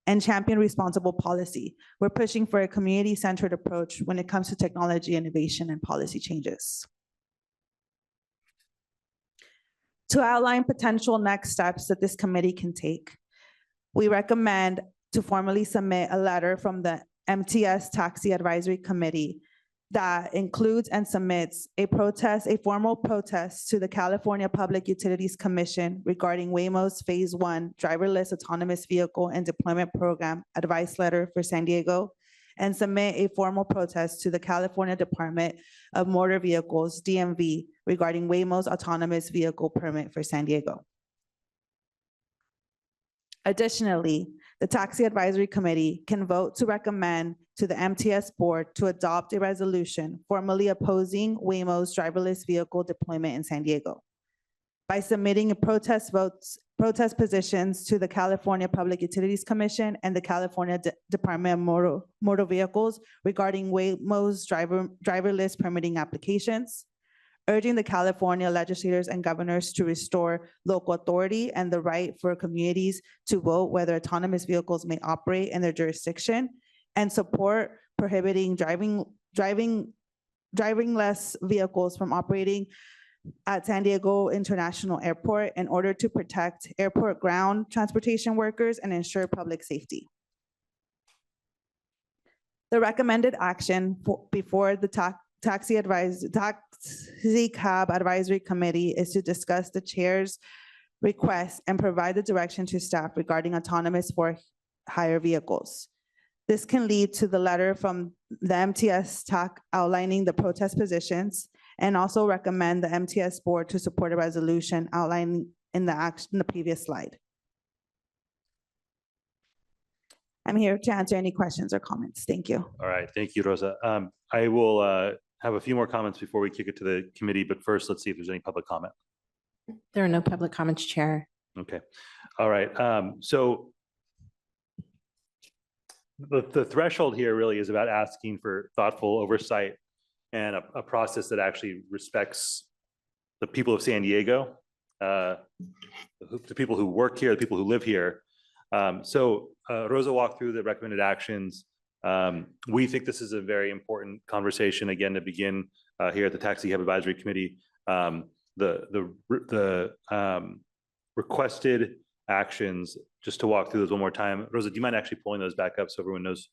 and champion responsible policy. We're pushing for a community-centered approach when it comes to technology innovation and policy changes. To outline potential next steps that this committee can take, we recommend to formally submit a letter from the MTS Taxi Advisory Committee that includes and submits a formal protest to the California Public Utilities Commission regarding Waymo's Phase 1 driverless autonomous vehicle and deployment program advice letter for San Diego, and submit a formal protest to the California Department of Motor Vehicles, DMV, regarding Waymo's autonomous vehicle permit for San Diego. Additionally, the Taxi Advisory Committee can vote to recommend to the MTS board to adopt a resolution formally opposing Waymo's driverless vehicle deployment in San Diego. by submitting protest positions to the California Public Utilities Commission and the California Department of Motor Vehicles regarding Waymo's driverless permitting applications, urging the California legislators and governors to restore local authority and the right for communities to vote whether autonomous vehicles may operate in their jurisdiction, and support prohibiting driverless vehicles from operating at San Diego International Airport in order to protect airport ground transportation workers and ensure public safety. The recommended action before the Taxicab Advisory Committee is to discuss the chair's request and provide the direction to staff regarding autonomous for-hire vehicles. This can lead to the letter from the MTS TAC outlining the protest positions, and also recommend the MTS board to support a resolution outlined in the previous slide. I'm here to answer any questions or comments. Thank you. All right, thank you, Rosa. I will have a few more comments before we kick it to the committee, but first, let's see if there's any public comment. There are no public comments, Chair. Okay, all right. So the threshold here really is about asking for thoughtful oversight and a process that actually respects the people of San Diego, the people who work here, the people who live here. Rosa walked through the recommended actions. We think this is a very important conversation, again, to begin here at the Taxicab Advisory Committee. The requested actions, just to walk through those one more time. Rosa, do you mind actually pulling those back up so everyone knows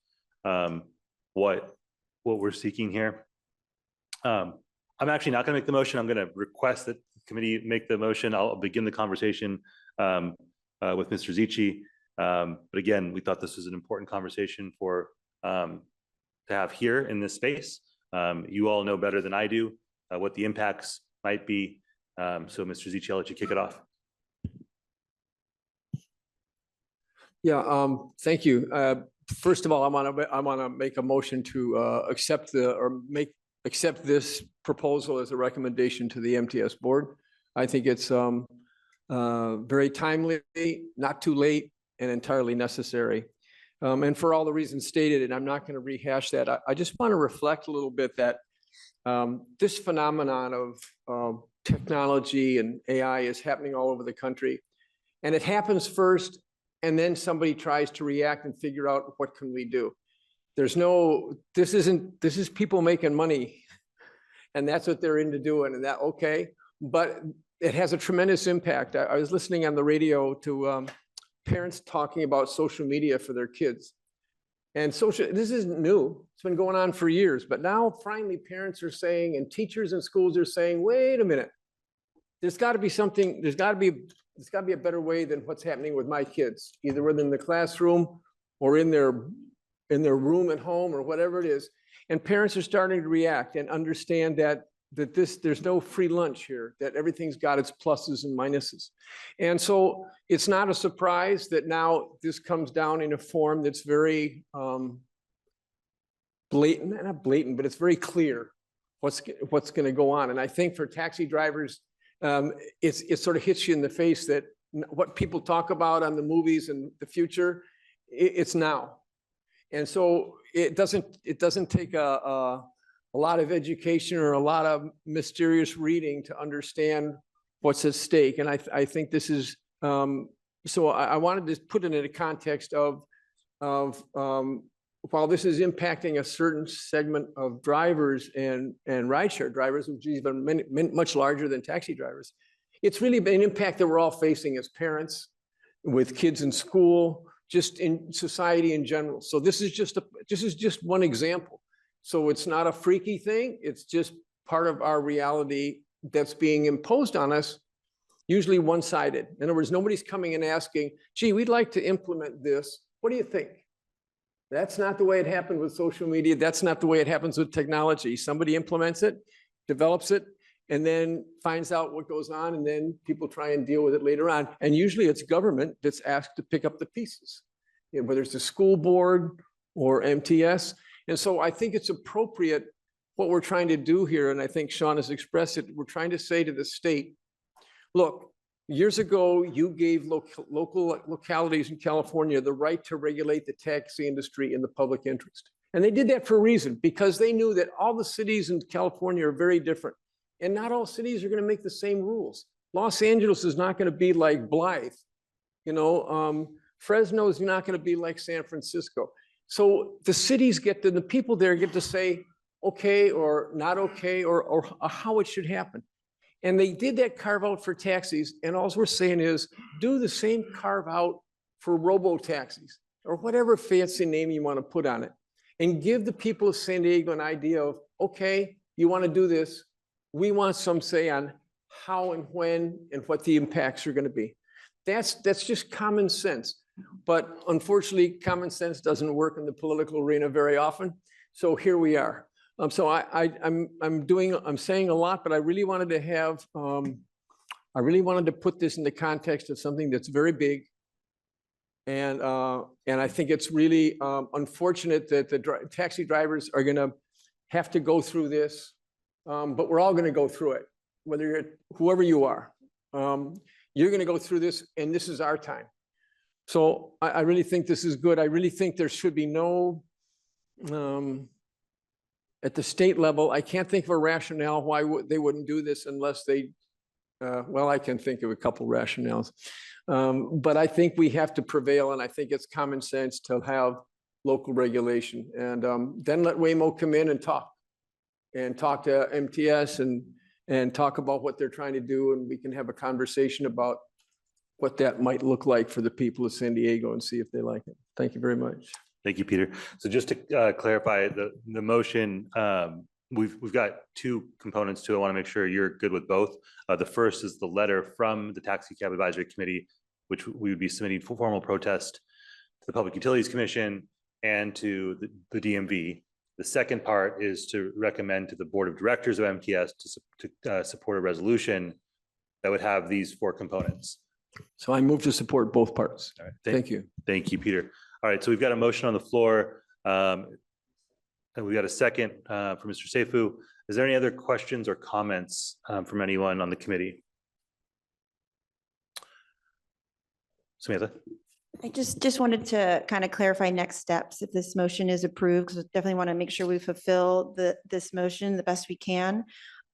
what we're seeking here? I'm actually not going to make the motion. I'm going to request that the committee make the motion. I'll begin the conversation with Mr. Zicci. But again, we thought this was an important conversation for to have here in this space. You all know better than I do what the impacts might be. So Mr. Zicci, I'll let you kick it off. Yeah, thank you. First of all, I want to make a motion to accept this proposal as a recommendation to the MTS board. I think it's very timely, not too late, and entirely necessary. And for all the reasons stated, and I'm not going to rehash that, I just want to reflect a little bit that this phenomenon of technology and AI is happening all over the country. And it happens first, and then somebody tries to react and figure out what can we do. This is people making money, and that's what they're into doing, and that, okay. But it has a tremendous impact. I was listening on the radio to parents talking about social media for their kids. And this isn't new. It's been going on for years, but now finally parents are saying, and teachers in schools are saying, wait a minute, there's got to be something, there's got to be a better way than what's happening with my kids, either within the classroom or in their room at home or whatever it is. And parents are starting to react and understand that there's no free lunch here, that everything's got its pluses and minuses. And so it's not a surprise that now this comes down in a form that's very blatant, not blatant, but it's very clear what's going to go on. And I think for taxi drivers, it sort of hits you in the face that what people talk about on the movies and the future, it's now. And so it doesn't take a lot of education or a lot of mysterious reading to understand what's at stake. And I think this is, so I wanted to put it in a context of while this is impacting a certain segment of drivers and rideshare drivers, which is even much larger than taxi drivers, it's really been an impact that we're all facing as parents, with kids in school, just in society in general. So this is just one example. So it's not a freaky thing. It's just part of our reality that's being imposed on us, usually one-sided. In other words, nobody's coming and asking, gee, we'd like to implement this. What do you think? That's not the way it happened with social media. That's not the way it happens with technology. Somebody implements it, develops it, and then finds out what goes on, and then people try and deal with it later on. And usually it's government that's asked to pick up the pieces, whether it's the school board or MTS. And so I think it's appropriate what we're trying to do here, and I think Sean has expressed it, we're trying to say to the state, look, years ago, you gave local localities in California the right to regulate the taxi industry in the public interest. And they did that for a reason, because they knew that all the cities in California are very different. And not all cities are going to make the same rules. Los Angeles is not going to be like Blythe. Fresno is not going to be like San Francisco. So the cities the people there get to say, okay, or not okay, or how it should happen. And they did that carve out for taxis. And all we're saying is do the same carve out for robo taxis or whatever fancy name you want to put on it. And give the people of San Diego an idea of, okay, you want to do this. We want some say on how and when and what the impacts are going to be. That's just common sense. But unfortunately, common sense doesn't work in the political arena very often. So here we are. So I'm saying a lot, but I really wanted to have, I really wanted to put this in the context of something that's very big. And I think it's really unfortunate that the taxi drivers are going to have to go through this, but we're all going to go through it, whether you're whoever you are. You're going to go through this, and this is our time. So I really think this is good. I really think there should be no, at the state level, I can't think of a rationale why they wouldn't do this unless they, well, I can think of a couple rationales. But I think we have to prevail, and I think it's common sense to have local regulation. And then let Waymo come in and talk to MTS and talk about what they're trying to do, and we can have a conversation about what that might look like for the people of San Diego and see if they like it. Thank you very much. Thank you, Peter. So just to clarify the motion, we've got two components to it. I want to make sure you're good with both. The first is the letter from the Taxicab Advisory Committee, which we would be submitting for formal protest to the Public Utilities Commission and to the DMV. The second part is to recommend to the Board of Directors of MTS to support a resolution that would have these four components. So I move to support both parts. All right. Thank you. Thank you, Peter. All right, so we've got a motion on the floor. And we got a second for Mr. Seifu. Is there any other questions or comments from anyone on the committee? Samantha? I just wanted to kind of clarify next steps if this motion is approved, because I definitely want to make sure we fulfill this motion the best we can.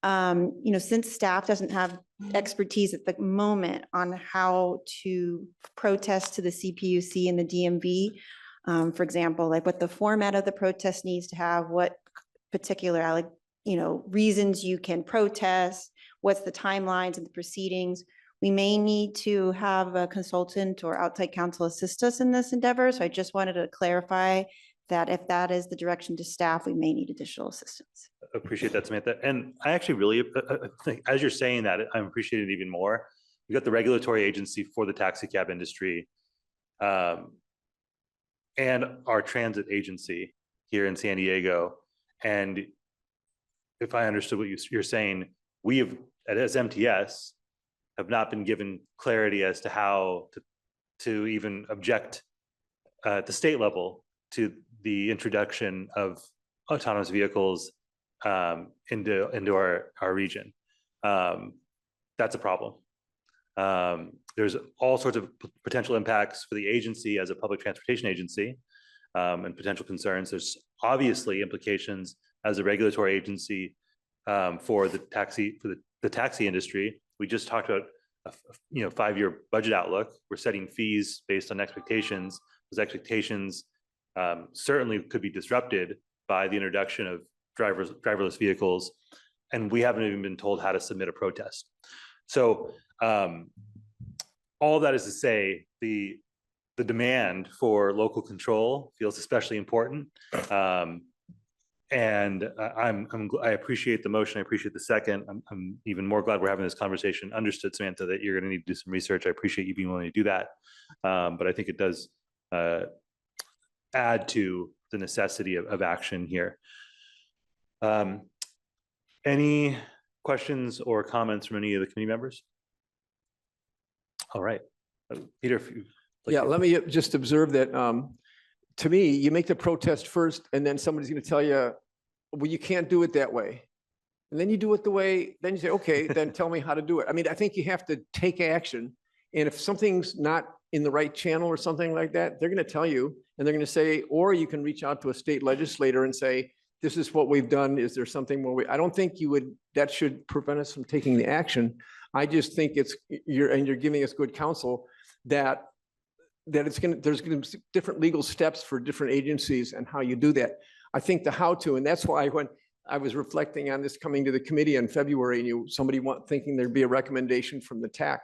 Since staff doesn't have expertise at the moment on how to protest to the CPUC and the DMV, for example, like what the format of the protest needs to have, what particular, reasons you can protest, what's the timelines and the proceedings. We may need to have a consultant or outside counsel assist us in this endeavor. So I just wanted to clarify that if that is the direction to staff, we may need additional assistance. Appreciate that, Samantha. And I actually really think, as you're saying that, I'm appreciating it even more. We've got the regulatory agency for the taxi cab industry and our transit agency here in San Diego. And if I understood what you're saying, we have, as MTS, have not been given clarity as to how to even object at the state level to the introduction of autonomous vehicles into our region. That's a problem. There's all sorts of potential impacts for the agency as a public transportation agency and potential concerns. There's obviously implications as a regulatory agency for the taxi industry. We just talked about a 5-year budget outlook. We're setting fees based on expectations. Those expectations certainly could be disrupted by the introduction of driverless vehicles, and we haven't even been told how to submit a protest. So all that is to say, the demand for local control feels especially important. And I appreciate the motion. I appreciate the second. I'm even more glad we're having this conversation. Understood, Samantha, that you're going to need to do some research. I appreciate you being willing to do that. But I think it does add to the necessity of action here. Any questions or comments from any of the committee members? All right, Peter. If you Let me just observe that. To me, you make the protest first, and then somebody's going to tell you, well, you can't do it that way. And then you do it the way, then you say, okay, then tell me how to do it. I mean, I think you have to take action. And if something's not in the right channel or something like that, they're going to tell you, and they're going to say, or you can reach out to a state legislator and say, this is what we've done. Is there something more? I don't think you would, that should prevent us from taking the action. I just think you're giving us good counsel that there's going to be different legal steps for different agencies and how you do that. I think the how to, and that's why when I was reflecting on this coming to the committee in February, and somebody thinking there'd be a recommendation from the TAC.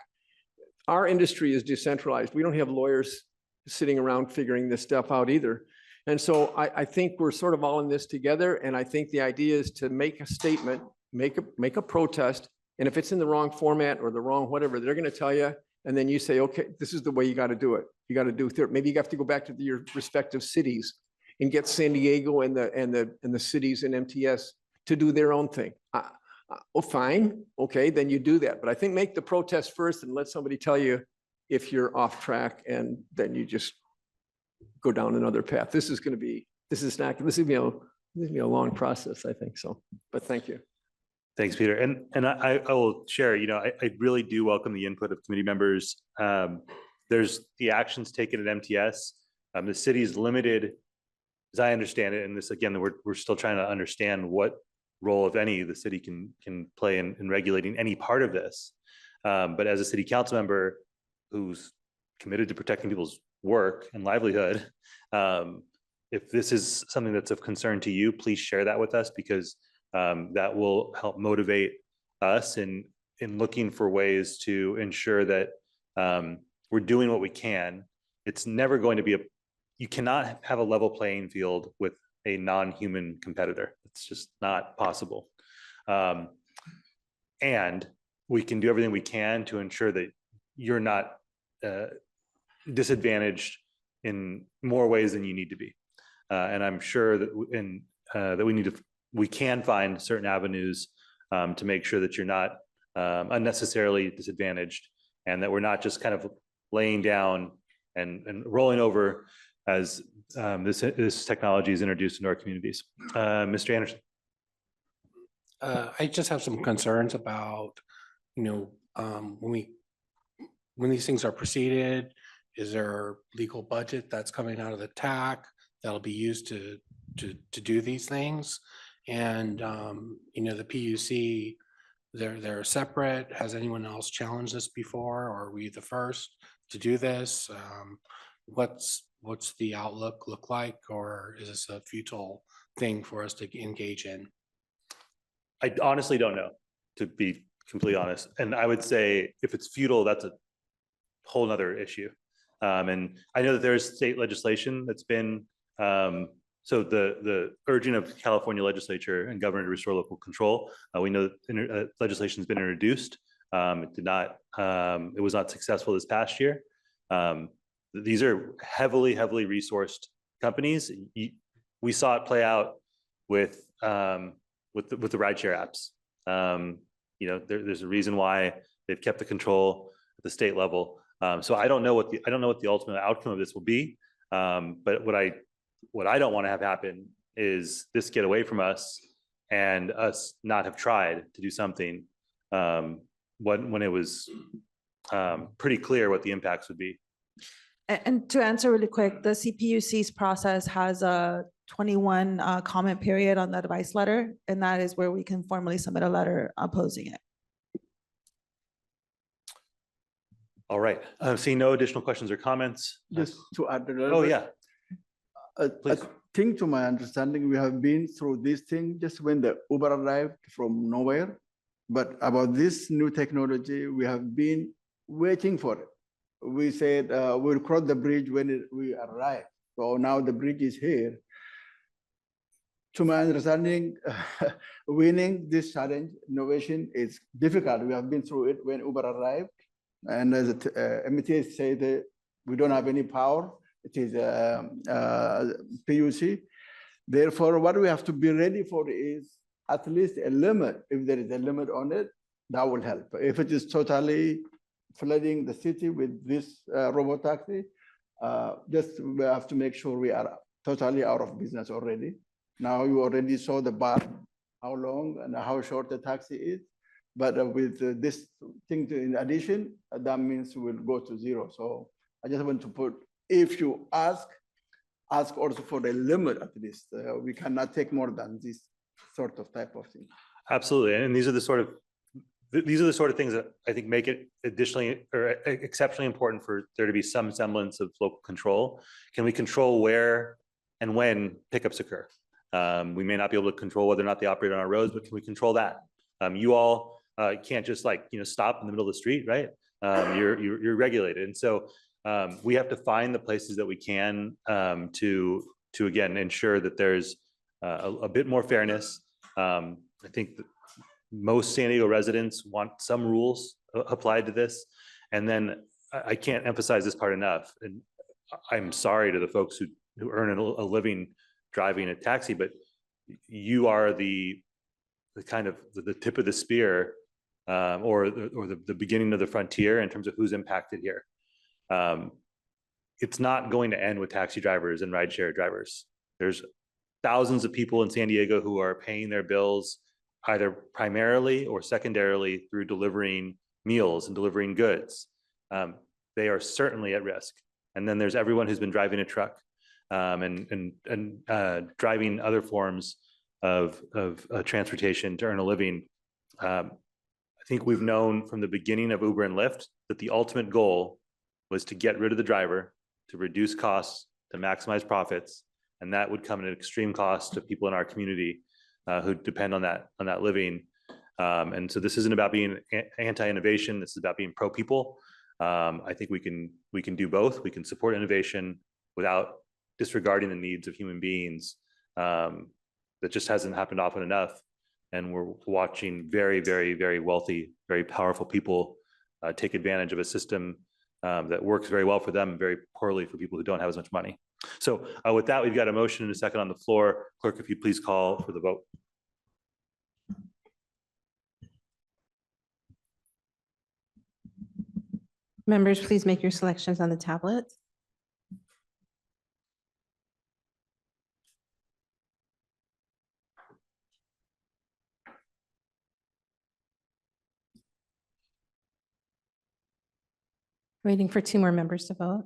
Our industry is decentralized. We don't have lawyers sitting around figuring this stuff out either. And so I think we're sort of all in this together. And I think the idea is to make a statement, make a protest. And if it's in the wrong format or the wrong whatever, they're going to tell you. And then you say, okay, this is the way you got to do it. You got to do it. Maybe you have to go back to your respective cities and get San Diego and the cities in MTS to do their own thing. Oh, fine. Okay, then you do that. But I think make the protest first and let somebody tell you if you're off track, and then you just go down another path. This is going to be a long process, I think so. But thank you. Thanks, Peter. And I will share, I really do welcome the input of committee members. There's the actions taken at MTS. The city is limited, as I understand it, and this, again, we're still trying to understand what role, if any, the city can play in regulating any part of this. But as a city council member who's committed to protecting people's work and livelihood, if this is something that's of concern to you, please share that with us, because that will help motivate us in looking for ways to ensure that we're doing what we can. It's never going to be you cannot have a level playing field with a non-human competitor. It's just not possible. And we can do everything we can to ensure that you're not disadvantaged in more ways than you need to be. And I'm sure that we can find certain avenues to make sure that you're not unnecessarily disadvantaged, and that we're not just kind of laying down and rolling over as this technology is introduced into our communities. Mr. Anderson. I just have some concerns about, when these things are proceeded, is there legal budget that's coming out of the TAC that'll be used to do these things? And, the PUC, they're separate. Has anyone else challenged this before? Or are we the first to do this? What's the outlook look like? Or is this a futile thing for us to engage in? I honestly don't know, to be completely honest. And I would say if it's futile, that's a whole nother issue. And I know that there's state legislation that's been, so the urging of California legislature and governor to restore local control. We know that legislation has been introduced. It was not successful this past year. These are heavily resourced companies. We saw it play out with the rideshare apps. There's a reason why they've kept the control at the state level. So I don't know what the ultimate outcome of this will be. But what I don't want to have happen is this get away from us and us not have tried to do something when it was pretty clear what the impacts would be. And to answer really quick, the CPUC's process has a 21 comment period on the advice letter, and that is where we can formally submit a letter opposing it. All right. Seeing no additional questions or comments. Just to add a little Oh, bit. yeah. I Please. think, to my understanding, we have been through this thing just when the Uber arrived from nowhere. But about this new technology, we have been waiting for it. We said we'll cross the bridge when we arrive. So now the bridge is here. To my understanding, winning this challenge, innovation, is difficult. We have been through it when Uber arrived. And as MTS said, we don't have any power. It is PUC. Therefore, what we have to be ready for is at least a limit. If there is a limit on it, that will help. If it is totally flooding the city with this robot taxi, just we have to make sure we are totally out of business already. Now you already saw the bar how long and how short the taxi is. But with this thing in addition, that means we'll go to zero. So I just want to put, if you ask also for the limit at least. We cannot take more than this sort of type of thing. Absolutely. And these are the sort of things that I think make it additionally or exceptionally important for there to be some semblance of local control. Can we control where and when pickups occur? We may not be able to control whether or not they operate on our roads, but can we control that? You all can't just stop in the middle of the street, right? You're regulated. And so we have to find the places that we can to again ensure that there's a bit more fairness. I think that most San Diego residents want some rules applied to this. And then I can't emphasize this part enough. And I'm sorry to the folks who earn a living driving a taxi, but you are the kind of the tip of the spear or the beginning of the frontier in terms of who's impacted here. It's not going to end with taxi drivers and rideshare drivers. There's thousands of people in San Diego who are paying their bills either primarily or secondarily through delivering meals and delivering goods. They are certainly at risk. And then there's everyone who's been driving a truck and driving other forms of transportation to earn a living. I think we've known from the beginning of Uber and Lyft that the ultimate goal was to get rid of the driver, to reduce costs, to maximize profits, and that would come at an extreme cost to people in our community who depend on that living. And so this isn't about being anti-innovation. This is about being pro-people. I think we can do both. We can support innovation without disregarding the needs of human beings. That just hasn't happened often enough. And we're watching very, very, very wealthy, very powerful people take advantage of a system that works very well for them and very poorly for people who don't have as much money. So with that, we've got a motion and a second on the floor. Clerk, if you please call for the vote. Members, please make your selections on the tablet. Waiting for 2 more members to vote.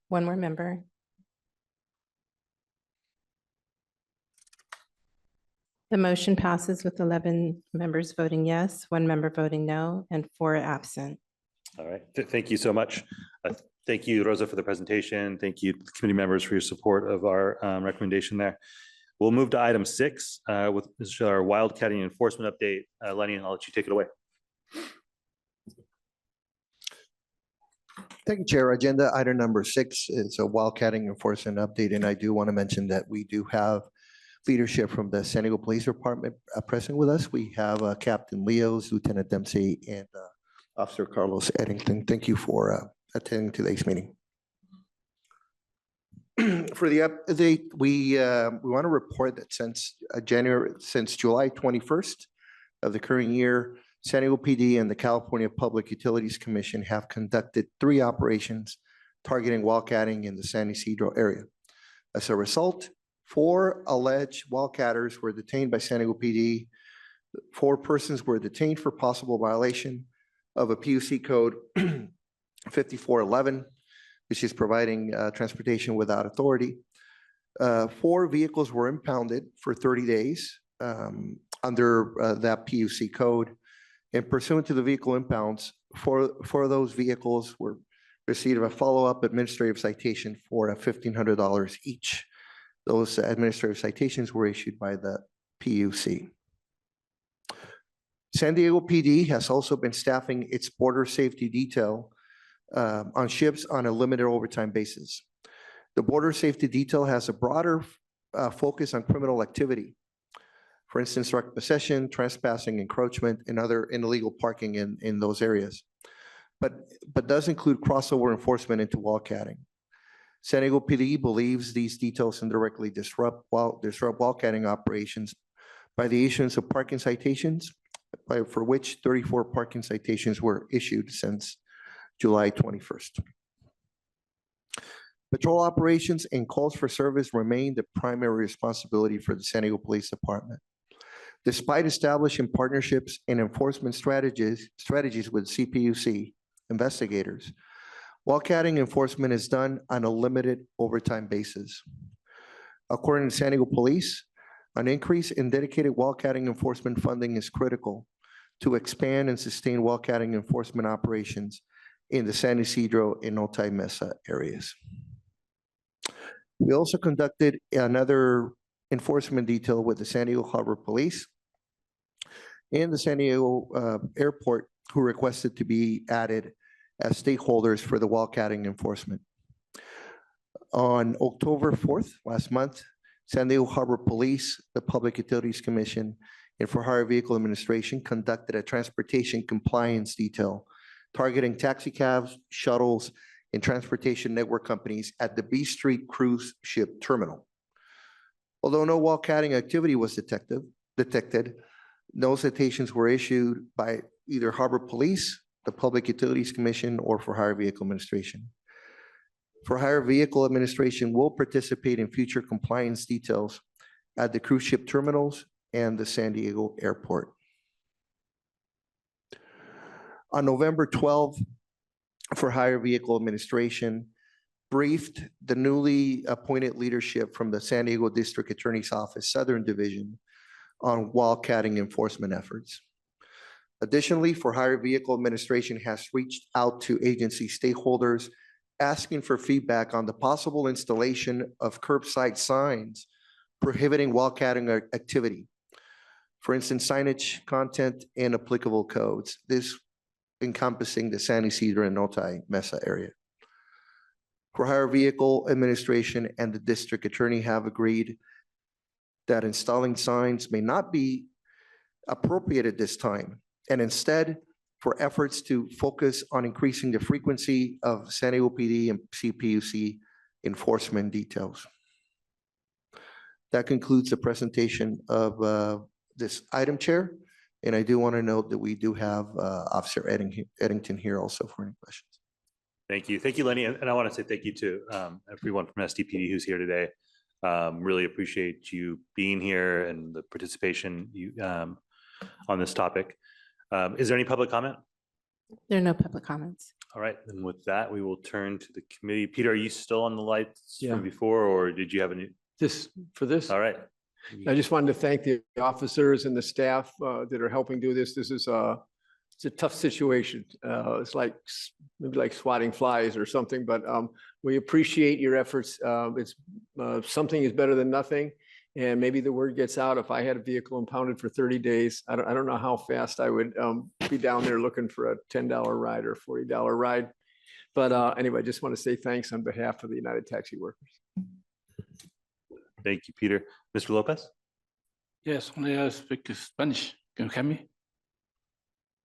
One more member. The motion passes with 11 members voting yes, 1 member voting no, and 4 absent. All right, thank you so much. Thank you, Rosa, for the presentation. Thank you, committee members, for your support of our recommendation there. We'll move to item 6, with our wildcatting enforcement update. Lenny, I'll let you take it away. Thank you, Chair. Agenda item number 6 is a wildcatting enforcement update, and I do want to mention that we do have leadership from the San Diego Police Department present with us. We have Captain Leos, Lieutenant Dempsey, and Officer Carlos Eddington. Thank you for attending today's meeting. For the update, we want to report that since July 21st of the current year, San Diego PD and the California Public Utilities Commission have conducted 3 operations targeting wildcatting in the San Ysidro area. As a result, 4 alleged wildcatters were detained by San Diego PD. 4 persons were detained for possible violation of a PUC code 5411, which is providing transportation without authority. 4 vehicles were impounded for 30 days under that PUC code. And pursuant to the vehicle impounds, 4 of those vehicles were received a follow-up administrative citation for $1,500 each. Those administrative citations were issued by the PUC. San Diego PD has also been staffing its border safety detail on ships on a limited overtime basis. The border safety detail has a broader focus on criminal activity. For instance, drug possession, trespassing, encroachment, and other illegal parking in those areas, but does include crossover enforcement into wildcatting. San Diego PD believes these details indirectly disrupt wildcatting operations by the issuance of parking citations, for which 34 parking citations were issued since July 21st. Patrol operations and calls for service remain the primary responsibility for the San Diego Police Department. Despite establishing partnerships and enforcement strategies with CPUC investigators, wildcatting enforcement is done on a limited overtime basis. According to San Diego Police, an increase in dedicated wildcatting enforcement funding is critical to expand and sustain wildcatting enforcement operations in the San Isidro and Otay Mesa areas. We also conducted another enforcement detail with the San Diego Harbor Police and the San Diego Airport, who requested to be added as stakeholders for the wildcatting enforcement. On October 4th, last month, San Diego Harbor Police, the Public Utilities Commission, and For Hire Vehicle Administration conducted a transportation compliance detail targeting taxicabs, shuttles, and transportation network companies at the B Street cruise ship terminal. Although no wildcatting activity was detected, no citations were issued by either Harbor Police, the Public Utilities Commission, or For Hire Vehicle Administration. For Hire Vehicle Administration will participate in future compliance details at the cruise ship terminals and the San Diego Airport. On November 12th, For Hire Vehicle Administration briefed the newly appointed leadership from the San Diego District Attorney's Office Southern Division on wildcatting enforcement efforts. Additionally, For Hire Vehicle Administration has reached out to agency stakeholders asking for feedback on the possible installation of curbside signs prohibiting wildcatting activity. For instance, signage, content, and applicable codes. This encompassing the San Isidro and Otay Mesa area. For Hire Vehicle Administration and the District Attorney have agreed that installing signs may not be appropriate at this time, and instead, for efforts to focus on increasing the frequency of San Diego PD and CPUC enforcement details. That concludes the presentation of this item, Chair. And I do want to note that we do have Officer Eddington here also for any questions. Thank you. Thank you, Lenny. And I want to say thank you to everyone from SDPD who's here today. Really appreciate you being here and the participation on this topic. Is there any public comment? There are no public comments. All right. And with that, we will turn to the committee. Peter, are you still on the lights Yeah. from before, or did you have a new? For this. All right. I just wanted to thank the officers and the staff that are helping do this. This is it's a tough situation. It's like maybe like swatting flies or something, but we appreciate your efforts. It's something is better than nothing. And maybe the word gets out. If I had a vehicle impounded for 30 days, I don't know how fast I would be down there looking for a $10 ride or $40 ride. But anyway, I just want to say thanks on behalf of the United Taxi Workers. Thank you, Peter. Mr. Lopez? Yes, only I speak Spanish. Can you hear me?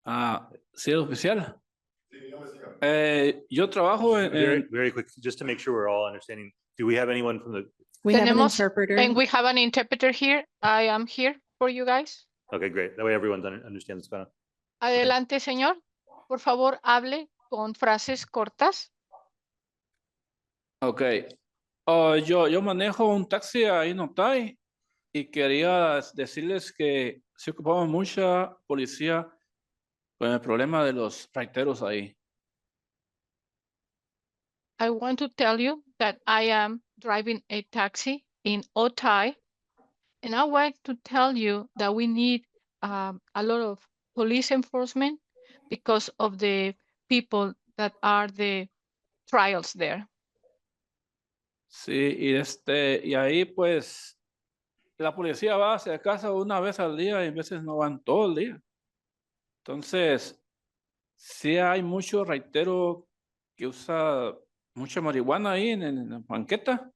Señor oficial. Yo trabajo Very quick, just to make sure we're all understanding. Do we have anyone from the? We have an Tenemos- interpreter. And we have an interpreter here. I am here for you guys. Okay, great. That way everyone understands Spanish. Adelante, señor. Por favor, hable con frases cortas. Ok. Yo manejo un taxi ahí en Otay y quería decirles que se ocupamos mucha policía con el problema de los raiteros ahí. I want to tell you that I am driving a taxi in Otay, and I want to tell you that we need a lot of police enforcement because of the people that are the trials there. Sí, y ahí pues la policía va hacia casa una vez al día y a veces no van todo el día. Entonces, sí hay mucho raitero que usa mucha marihuana ahí en la banqueta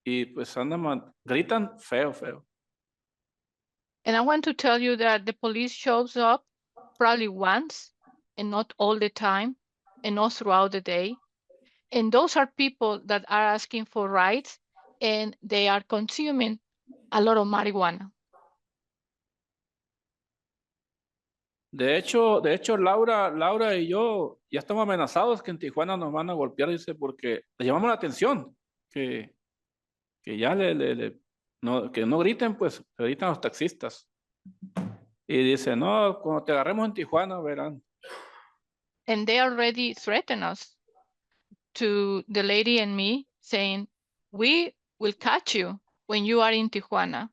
y pues gritan feo. And I want to tell you that the police shows up probably once and not all the time and not throughout the day. And those are people that are asking for rights and they are consuming a lot of marijuana. De hecho, Laura y yo ya estamos amenazados que en Tijuana nos van a golpear, dice, porque le llamamos la atención que ya que no griten, pues gritan los taxistas. Y dice, no, cuando te agarremos en Tijuana, verán. And they already threaten us to the lady and me, saying, we will catch you when you are in Tijuana,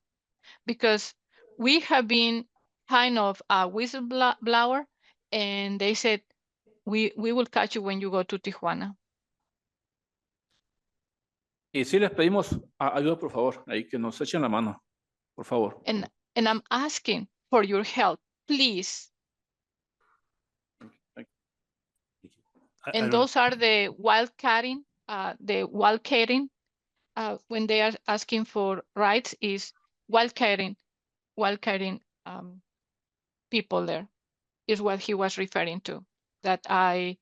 because we have been kind of a whistleblower, and they said, we will catch you when you go to Tijuana. Y sí les pedimos ayuda, por favor, ahí que nos echen la mano, por favor. And I'm asking for your help, please. I And don't- those are the wildcatting, when they are asking for rights is wildcatting people there is what he was referring to. That I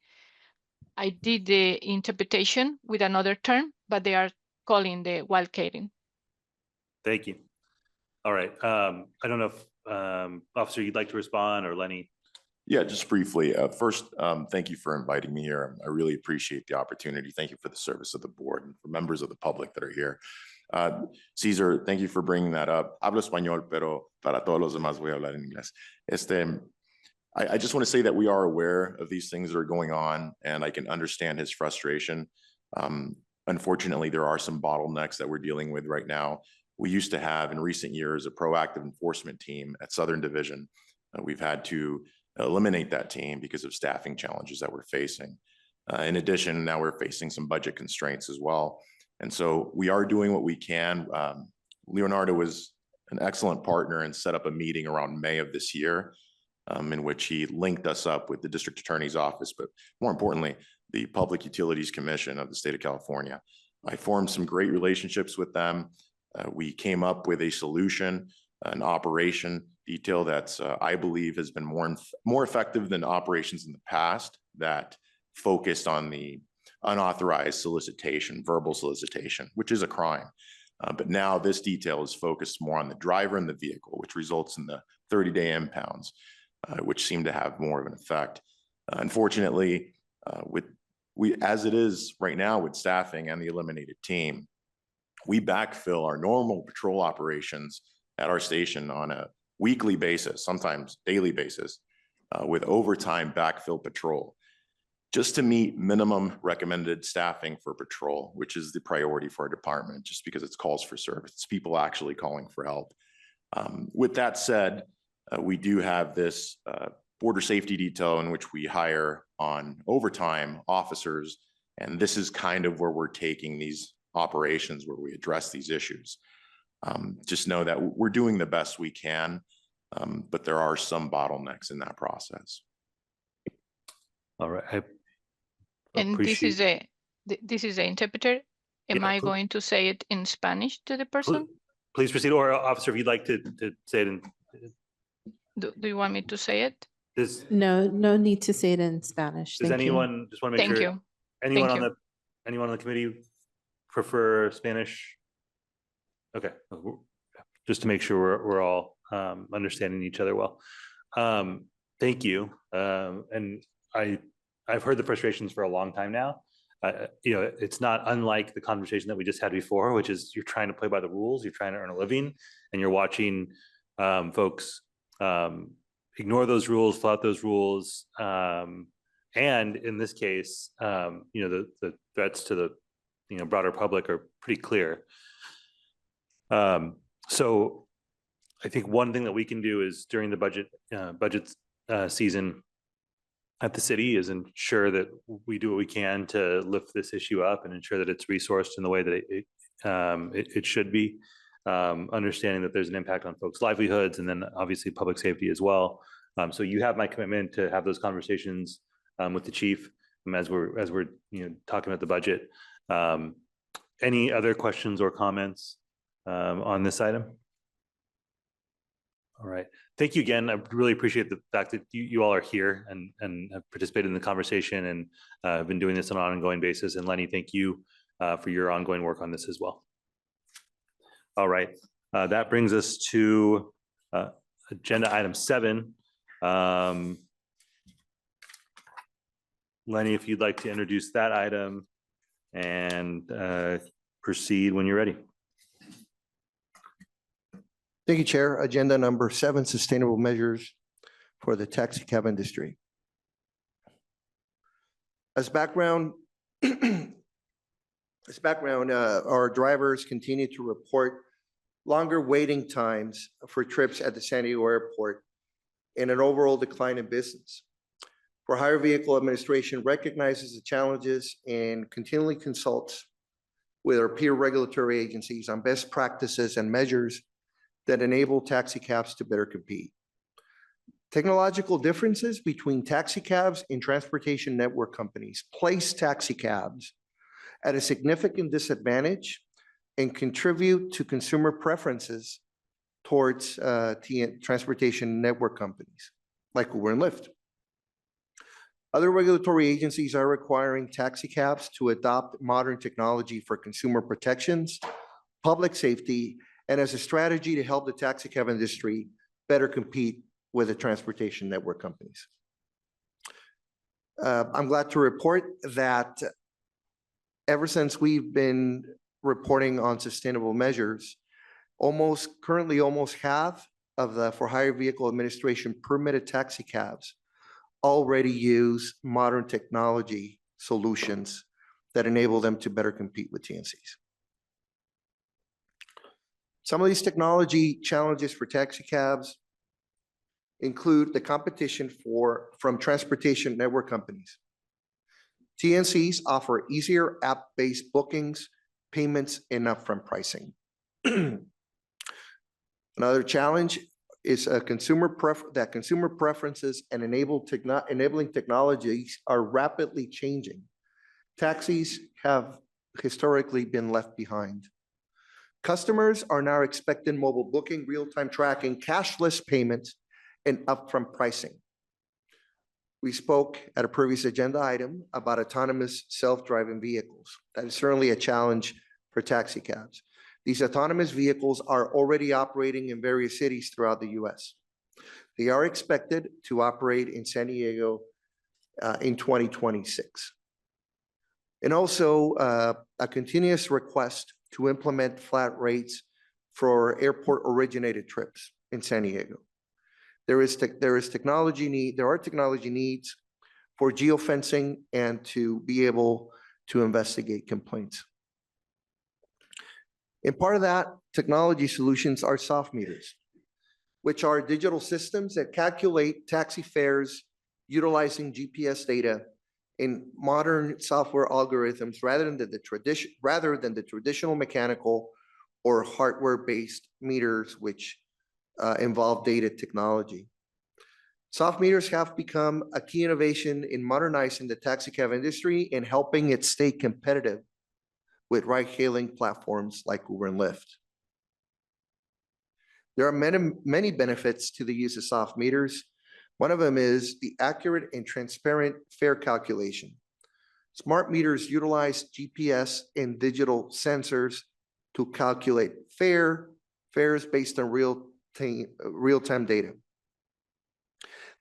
did the interpretation with another term, but they are calling the wildcatting. Thank you. All right. I don't know if Officer, you'd like to respond, or Lenny? Yeah, just briefly. First, thank you for inviting me here. I really appreciate the opportunity. Thank you for the service of the board and for members of the public that are here. Cesar, thank you for bringing that up. Hablo español, pero para todos los demás voy a hablar en inglés. I just want to say that we are aware of these things that are going on, and I can understand his frustration. Unfortunately, there are some bottlenecks that we're dealing with right now. We used to have in recent years a proactive enforcement team at Southern Division. We've had to eliminate that team because of staffing challenges that we're facing. In addition, now we're facing some budget constraints as well. And so we are doing what we can. Leonardo was an excellent partner and set up a meeting around May of this year in which he linked us up with the district attorney's office, but more importantly, the Public Utilities Commission of the state of California. I formed some great relationships with them. We came up with a solution, an operation detail that's I believe has been more effective than operations in the past that focused on the unauthorized solicitation, verbal solicitation, which is a crime. But now this detail is focused more on the driver and the vehicle, which results in the 30-day impounds, which seem to have more of an effect. Unfortunately, as it is right now with staffing and the eliminated team, we backfill our normal patrol operations at our station on a weekly basis, sometimes daily basis, with overtime backfill patrol, just to meet minimum recommended staffing for patrol, which is the priority for our department, just because it's calls for service. It's people actually calling for help. With that said, we do have this border safety detail in which we hire on overtime officers, and this is kind of where we're taking these operations where we address these issues. Just know that we're doing the best we can, but there are some bottlenecks in that process. All right. And this is the interpreter. Am I going to say it in Spanish to the person? Please proceed, or officer, if you'd like to say it in. Do you want me to say it? No need to say it in Spanish. Does Thank you. anyone, just want to make Thank sure, you. anyone Thank on the committee prefer Spanish? Okay, just to make sure we're all understanding each other well. Thank you. And I've heard the frustrations for a long time now. It's not unlike the conversation that we just had before, which is you're trying to play by the rules, you're trying to earn a living, and you're watching folks ignore those rules, flout those rules. And in this case, the threats to the broader public are pretty clear. So I think one thing that we can do is during the budget season at the city is ensure that we do what we can to lift this issue up and ensure that it's resourced in the way that it should be, understanding that there's an impact on folks' livelihoods and then obviously public safety as well. So you have my commitment to have those conversations with the chief as we're talking about the budget. Any other questions or comments on this item? All right. Thank you again. I really appreciate the fact that you all are here and have participated in the conversation and have been doing this on an ongoing basis. And Lenny, thank you for your ongoing work on this as well. All right. That brings us to agenda item 7, Lenny, if you'd like to introduce that item and proceed when you're ready. Thank you, Chair. Agenda number 7, sustainable measures for the taxi cab industry. As background, our drivers continue to report longer waiting times for trips at the San Diego airport and an overall decline in business. For Hire Vehicle Administration recognizes the challenges and continually consults with our peer regulatory agencies on best practices and measures that enable taxi cabs to better compete. Technological differences between taxi cabs and transportation network companies place taxi cabs at a significant disadvantage and contribute to consumer preferences towards transportation network companies like Uber and Lyft. Other regulatory agencies are requiring taxi cabs to adopt modern technology for consumer protections, public safety, and as a strategy to help the taxi cab industry better compete with the transportation network companies. I'm glad to report that ever since we've been reporting on sustainable measures, currently almost half of the For Hire Vehicle Administration permitted taxi cabs already use modern technology solutions that enable them to better compete with TNCs. Some of these technology challenges for taxi cabs include the competition from transportation network companies. TNCs offer easier app-based bookings, payments, and upfront pricing. Another challenge is consumer preferences and enabling technologies are rapidly changing. Taxis have historically been left behind. Customers are now expecting mobile booking, real-time tracking, cashless payments, and upfront pricing. We spoke at a previous agenda item about autonomous self-driving vehicles. That is certainly a challenge for taxi cabs. These autonomous vehicles are already operating in various cities throughout the US. They are expected to operate in San Diego in 2026. And also a continuous request to implement flat rates for airport originated trips in San Diego. There are technology needs for geofencing and to be able to investigate complaints. And part of that technology solutions are soft meters, which are digital systems that calculate taxi fares utilizing GPS data in modern software algorithms rather than the traditional mechanical or hardware-based meters, which involve data technology. Soft meters have become a key innovation in modernizing the taxi cab industry and helping it stay competitive with ride-hailing platforms like Uber and Lyft. There are many benefits to the use of soft meters. One of them is the accurate and transparent fare calculation. Smart meters utilize GPS and digital sensors to calculate fares based on real-time data.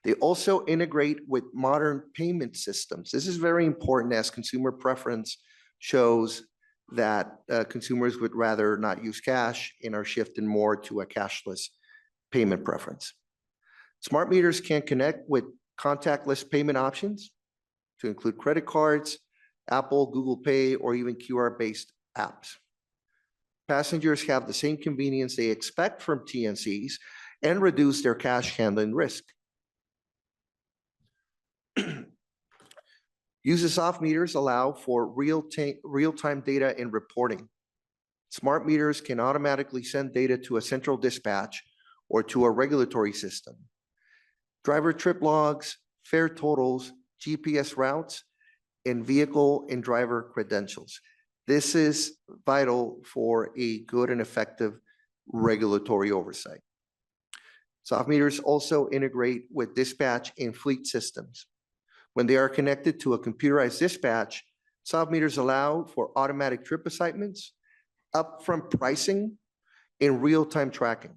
They also integrate with modern payment systems. This is very important as consumer preference shows that consumers would rather not use cash and are shifting more to a cashless payment preference. Smart meters can connect with contactless payment options to include credit cards, Apple, Google Pay, or even QR-based apps. Passengers have the same convenience they expect from TNCs and reduce their cash handling risk. Use of soft meters allow for real-time data and reporting. Smart meters can automatically send data to a central dispatch or to a regulatory system. Driver trip logs, fare totals, GPS routes, and vehicle and driver credentials. This is vital for a good and effective regulatory oversight. Soft meters also integrate with dispatch and fleet systems. When they are connected to a computerized dispatch, soft meters allow for automatic trip assignments, upfront pricing, and real-time tracking.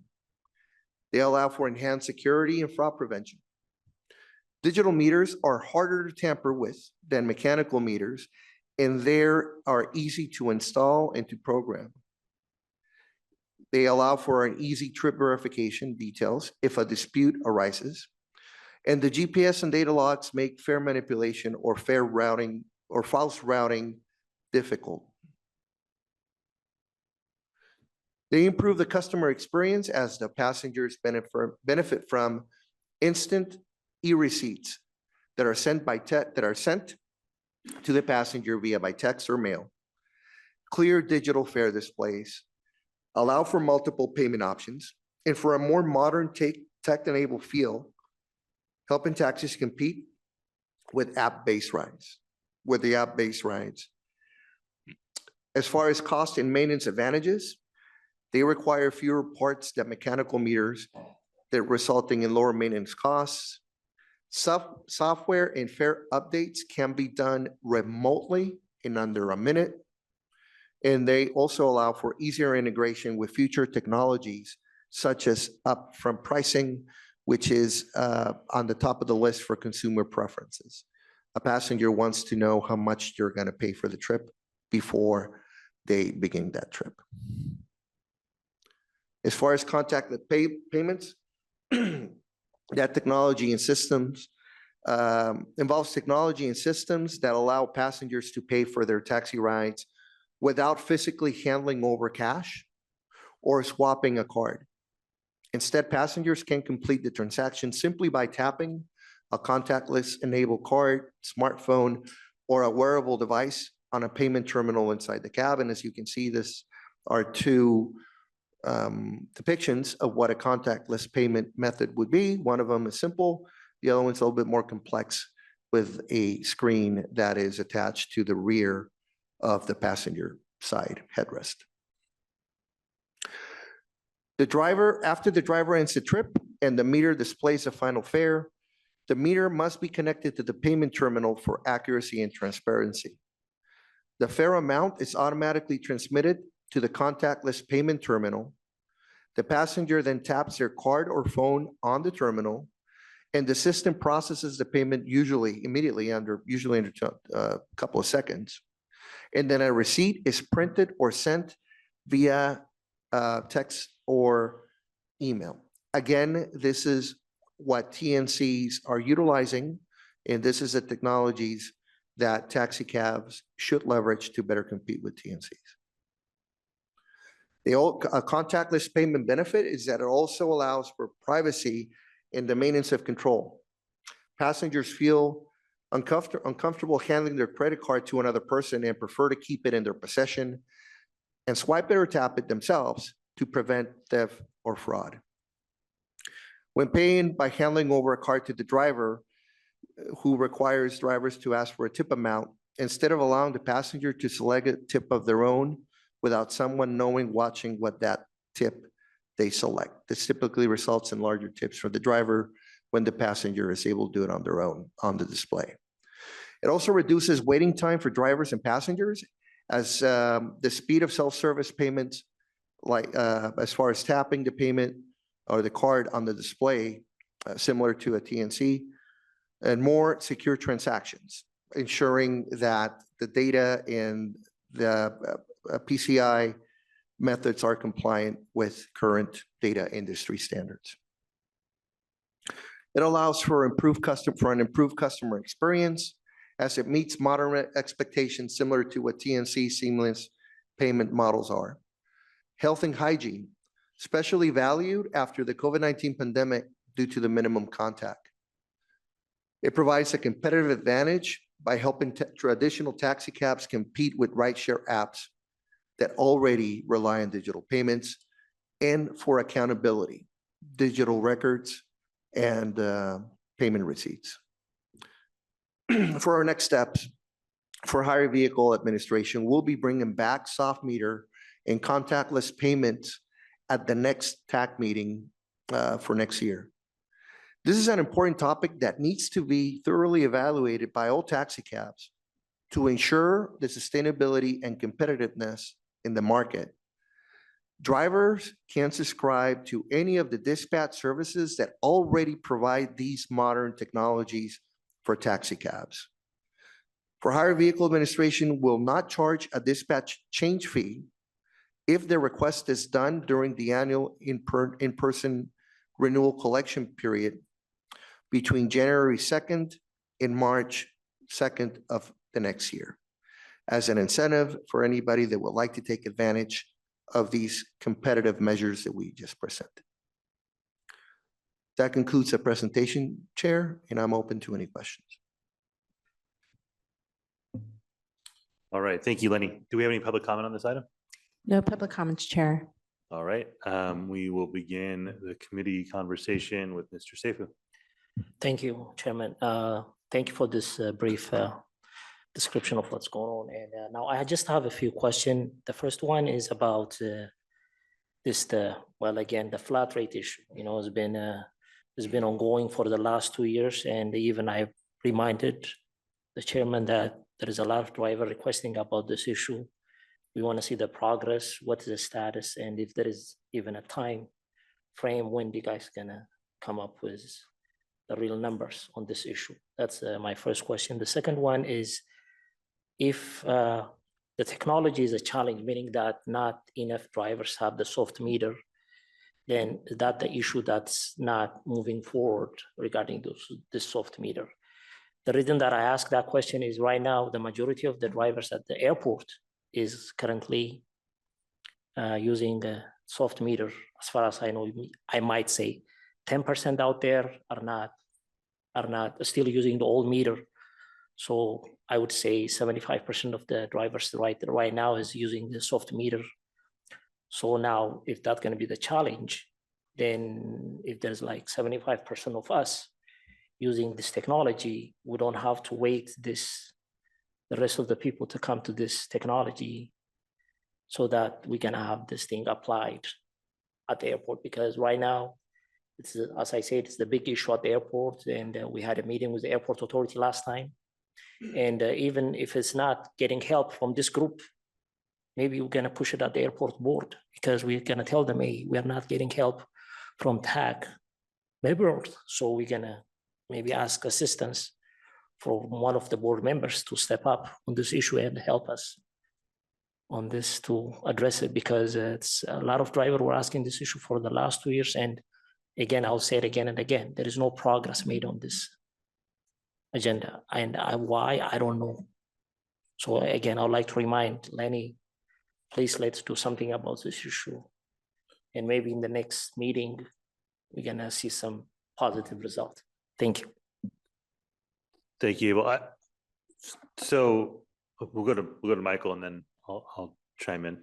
They allow for enhanced security and fraud prevention. Digital meters are harder to tamper with than mechanical meters, and they are easy to install and to program. They allow for an easy trip verification details if a dispute arises. And the GPS and data logs make fare manipulation or fare routing or false routing difficult. They improve the customer experience as the passengers benefit from instant e-receipts that are sent to the passenger via by text or mail. Clear digital fare displays allow for multiple payment options and for a more modern tech-enabled feel, helping taxis compete with app-based rides, As far as cost and maintenance advantages, they require fewer parts than mechanical meters, that resulting in lower maintenance costs. Software and fare updates can be done remotely in under a minute. And they also allow for easier integration with future technologies, such as upfront pricing, which is on the top of the list for consumer preferences. A passenger wants to know how much you're going to pay for the trip before they begin that trip. As far as contactless payments, that technology and systems involves technology and systems that allow passengers to pay for their taxi rides without physically handling over cash or swapping a card. Instead, passengers can complete the transaction simply by tapping a contactless enabled card, smartphone, or a wearable device on a payment terminal inside the cabin. As you can see, this are two depictions of what a contactless payment method would be. One of them is simple. The other one's a little bit more complex with a screen that is attached to the rear of the passenger side headrest. After the driver ends the trip and the meter displays a final fare, the meter must be connected to the payment terminal for accuracy and transparency. The fare amount is automatically transmitted to the contactless payment terminal. The passenger then taps their card or phone on the terminal, and the system processes the payment usually under a couple of seconds. And then a receipt is printed or sent via text or email. Again, this is what TNCs are utilizing, and this is the technologies that taxi cabs should leverage to better compete with TNCs. A contactless payment benefit is that it also allows for privacy and the maintenance of control. Passengers feel uncomfortable handling their credit card to another person and prefer to keep it in their possession and swipe it or tap it themselves to prevent theft or fraud. When paying by handing over a card to the driver, who requires drivers to ask for a tip amount, instead of allowing the passenger to select a tip of their own without someone watching what that tip they select. This typically results in larger tips for the driver when the passenger is able to do it on their own on the display. It also reduces waiting time for drivers and passengers, as the speed of self-service payments, like as far as tapping the payment or the card on the display, similar to a TNC, and more secure transactions, ensuring that the data and the PCI methods are compliant with current data industry standards. It allows for an improved customer experience, as it meets modern expectations similar to what TNC seamless payment models are. Health and hygiene, especially valued after the COVID-19 pandemic due to the minimum contact. It provides a competitive advantage by helping traditional taxi cabs compete with rideshare apps that already rely on digital payments, and for accountability, digital records, and payment receipts. For our next steps, for hire vehicle administration, we'll be bringing back soft meter and contactless payments at the next TAC meeting for next year. This is an important topic that needs to be thoroughly evaluated by all taxi cabs to ensure the sustainability and competitiveness in the market. Drivers can subscribe to any of the dispatch services that already provide these modern technologies for taxi cabs. For hire vehicle administration will not charge a dispatch change fee if the request is done during the annual in-person renewal collection period between January 2nd and March 2nd of the next year, as an incentive for anybody that would like to take advantage of these competitive measures that we just presented. That concludes the presentation, Chair, and I'm open to any questions. All right, thank you, Lenny. Do we have any public comment on this item? No public comments, Chair. All right, we will begin the committee conversation with Mr. Seifu. Thank you, Chairman. Thank you for this brief description of what's going on. And now I just have a few questions. The first one is about the flat rate issue. You know, it's been ongoing for the last 2 years, and even I reminded the chairman that there is a lot of driver requesting about this issue. We want to see the progress, what is the status, and if there is even a time frame when you guys gonna come up with the real numbers on this issue. That's my first question. The second one is, if the technology is a challenge, meaning that not enough drivers have the soft meter, then is that the issue that's not moving forward regarding this soft meter? The reason that I ask that question is right now, the majority of the drivers at the airport is currently using a soft meter. As far as I know, I might say 10% out there are not still using the old meter. So I would say 75% of the drivers right now is using the soft meter. So now if that's going to be the challenge, then if there's like 75% of us using this technology, we don't have to wait the rest of the people to come to this technology so that we can have this thing applied at the airport. Because right now, it's, as I said, it's the big issue at the airport. And we had a meeting with the airport authority last time. And even if it's not getting help from this group, maybe we're going to push it at the airport board, because we're going to tell them, hey, we are not getting help from TAG members. So we're going to maybe ask assistance from one of the board members to step up on this issue and help us on this to address it, because it's a lot of drivers were asking this issue for the last 2 years. And again, I'll say it again and again, there is no progress made on this agenda. And why, I don't know. So again, I would like to remind Lenny, please let's do something about this issue. And maybe in the next meeting, we're gonna see some positive result. Thank you. Thank you. Well, so we'll go to Michael, and then I'll chime in.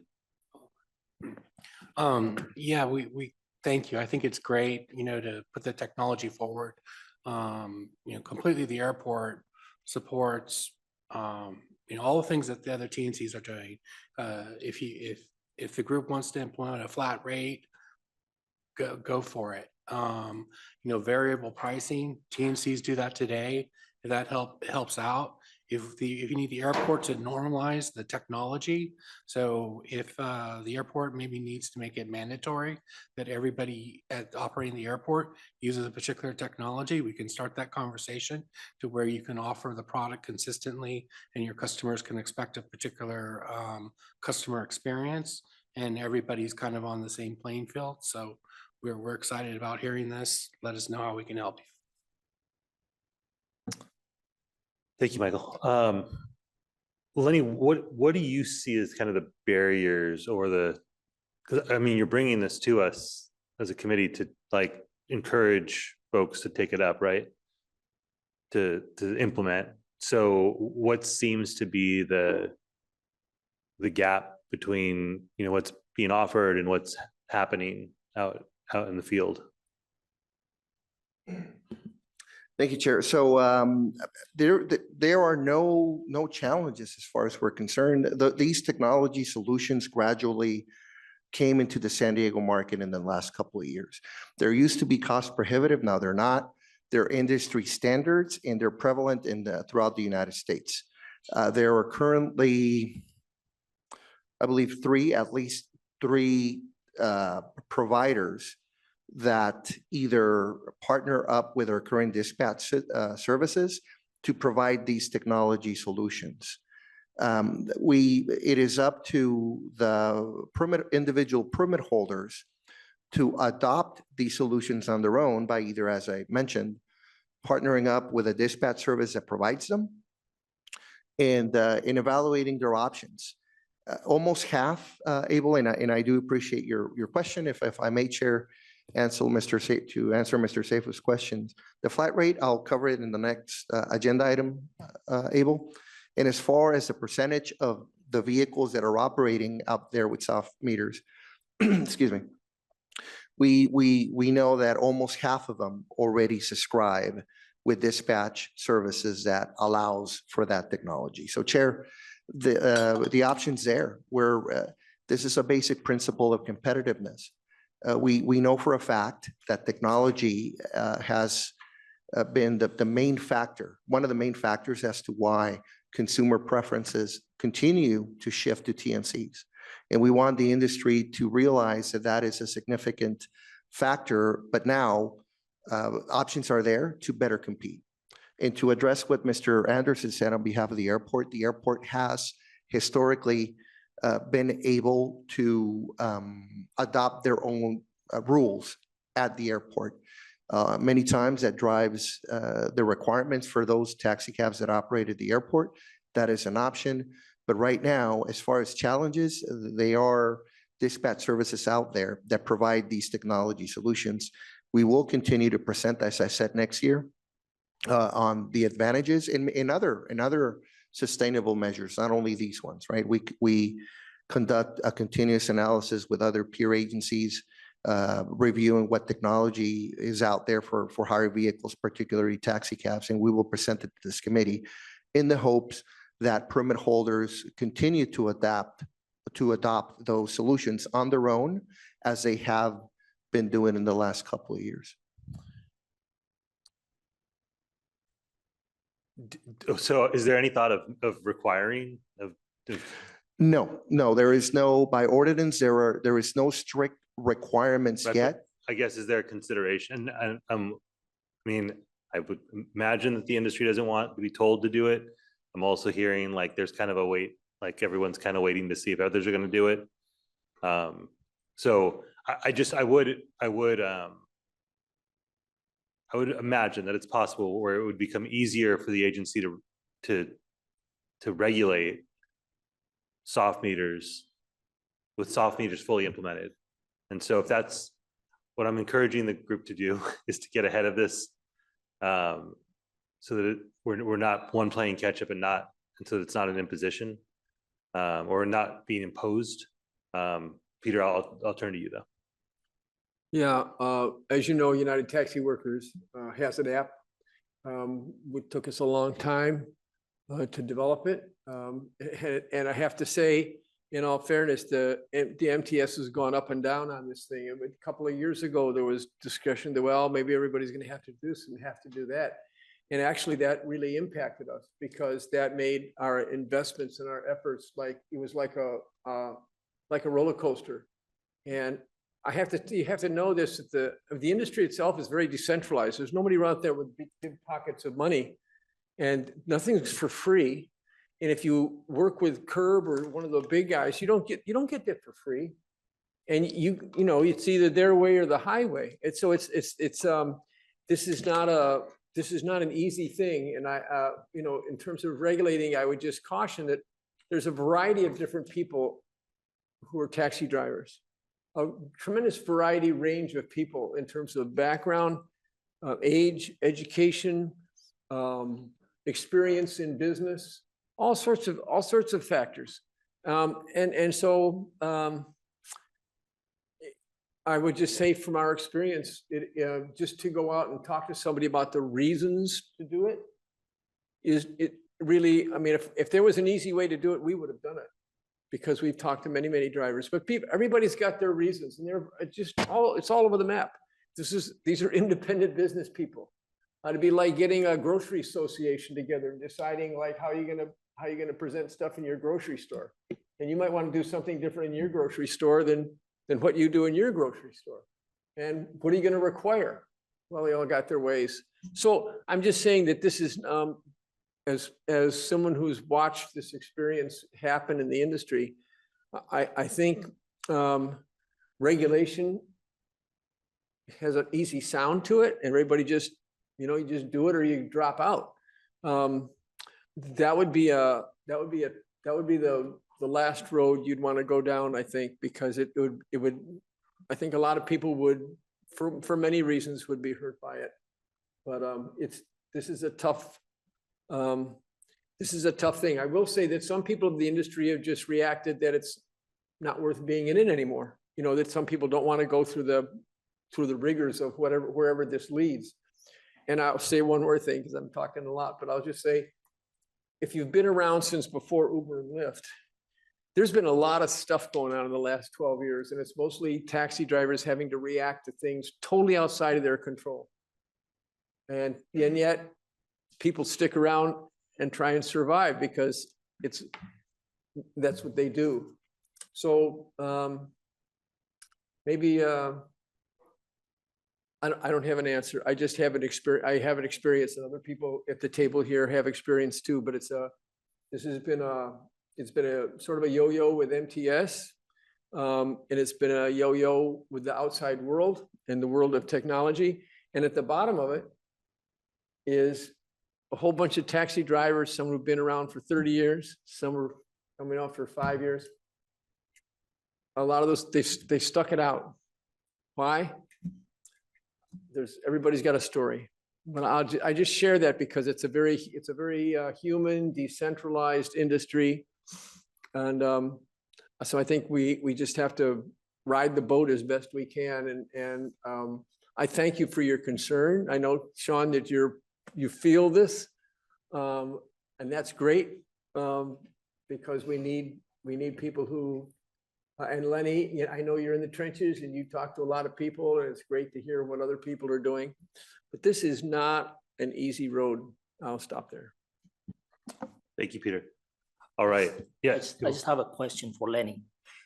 Yeah, we thank you. I think it's great, you know, to put the technology forward. You know, completely the airport supports, you know, all the things that the other TNCs are doing. If the group wants to implement a flat rate, go for it. You know, variable pricing, TNCs do that today. That helps out. If you need the airport to normalize the technology, so if the airport maybe needs to make it mandatory that everybody operating the airport uses a particular technology, we can start that conversation to where you can offer the product consistently and your customers can expect a particular customer experience, and everybody's kind of on the same playing field. So we're excited about hearing this. Let us know how we can help you. Thank you, Michael. Lenny, what do you see as kind of the barriers or because I mean, you're bringing this to us as a committee to like encourage folks to take it up, right? To implement. So what seems to be the gap between, you know, what's being offered and what's happening out in the field? Thank you, Chair. So there are no challenges as far as we're concerned. These technology solutions gradually came into the San Diego market in the last couple of years. There used to be cost prohibitive, now they're not. They're industry standards and they're prevalent throughout the United States. There are currently, I believe, at least three providers that either partner up with our current dispatch services to provide these technology solutions. It is up to the individual permit holders to adopt these solutions on their own by either, as I mentioned, partnering up with a dispatch service that provides them and in evaluating their options. Almost half, Abel, and I do appreciate your question. If I may, Chair, to answer Mr. Seifu's questions. The flat rate, I'll cover it in the next agenda item, Abel. And as far as the percentage of the vehicles that are operating out there with soft meters, excuse me, we know that almost half of them already subscribe with dispatch services that allows for that technology. So, Chair, the options there, where this is a basic principle of competitiveness. We know for a fact that technology has been the main factor, one of the main factors as to why consumer preferences continue to shift to TNCs. And we want the industry to realize that that is a significant factor, but now options are there to better compete. And to address what Mr. Anderson said on behalf of the airport has historically been able to adopt their own rules at the airport. Many times that drives the requirements for those taxi cabs that operate at the airport. That is an option. But right now, as far as challenges, they are dispatch services out there that provide these technology solutions. We will continue to present, as I said, next year on the advantages in other sustainable measures, not only these ones, right? We conduct a continuous analysis with other peer agencies, reviewing what technology is out there for hire vehicles, particularly taxi cabs, and we will present it to this committee in the hopes that permit holders continue to adopt those solutions on their own, as they have been doing in the last couple of years. So is there any thought of requiring No, there is no, by ordinance, there is no strict requirements yet. I guess, is there a consideration? I mean, I would imagine that the industry doesn't want to be told to do it. I'm also hearing like there's kind of a wait, like everyone's kind of waiting to see if others are going to do it. So I would imagine that it's possible where it would become easier for the agency to regulate soft meters with soft meters fully implemented. And so if that's what I'm encouraging the group to do, is to get ahead of this, so that we're not playing catch up and so it's not an imposition, or not being imposed. Peter, I'll turn to you though. Yeah, as you know, United Taxi Workers has an app. It took us a long time to develop it. And I have to say, in all fairness, the MTS has gone up and down on this thing. A couple of years ago, there was discussion that, well, maybe everybody's going to have to do this and have to do that. And actually that really impacted us, because that made our investments and our efforts it was like a roller coaster. And you have to know this, that the industry itself is very decentralized. There's nobody out there with big pockets of money, and nothing's for free. And if you work with Curb or one of the big guys, you don't get that for free. And it's either their way or the highway. And so this is not an easy thing. And in terms of regulating, I would just caution that there's a variety of different people who are taxi drivers, a tremendous variety range of people in terms of background, age, education, experience in business, all sorts of factors. So I would just say from our experience, just to go out and talk to somebody about the reasons to do it really, I mean, if there was an easy way to do it, we would have done it, because we've talked to many drivers. But everybody's got their reasons, and it's all over the map. These are independent business people. It'd be like getting a grocery association together and deciding like how you're gonna present stuff in your grocery store. And you might want to do something different in your grocery store than than what you do in your grocery store. And what are you going to require? Well, they all got their ways. So I'm just saying that this is, as someone who's watched this experience happen in the industry, I think regulation has an easy sound to it, and everybody just, you just do it or you drop out. That would be the last road you'd want to go down, I think, because it would, I think a lot of people would, for many reasons, would be hurt by it. But this is a tough thing. I will say that some people of the industry have just reacted that it's not worth being in it anymore. That some people don't want to go through the rigors of wherever this leads. And I'll say one more thing because I'm talking a lot, but I'll just say, if you've been around since before Uber and Lyft, there's been a lot of stuff going on in the last 12 years, and it's mostly taxi drivers having to react to things totally outside of their control. And yet people stick around and try and survive because that's what they do. So maybe I don't have an answer. I just have an experience. I have an experience, and other people at the table here have experience too. But this has been a sort of a yo-yo with MTS, and it's been a yo-yo with the outside world and the world of technology. And at the bottom of it is a whole bunch of taxi drivers. Some who've been around for 30 years. Some are coming out for 5 years. A lot of those they stuck it out. Why? Everybody's got a story, but I just share that because it's a very human, decentralized industry, and so I think we just have to ride the boat as best we can. And I thank you for your concern. I know, Sean, that you feel this, and that's great, because we need people who. And Lenny, I know you're in the trenches and you talk to a lot of people, and it's great to hear what other people are doing. But this is not an easy road. I'll stop there. Thank you, Peter. All right. Yes. I just have a question for Lenny.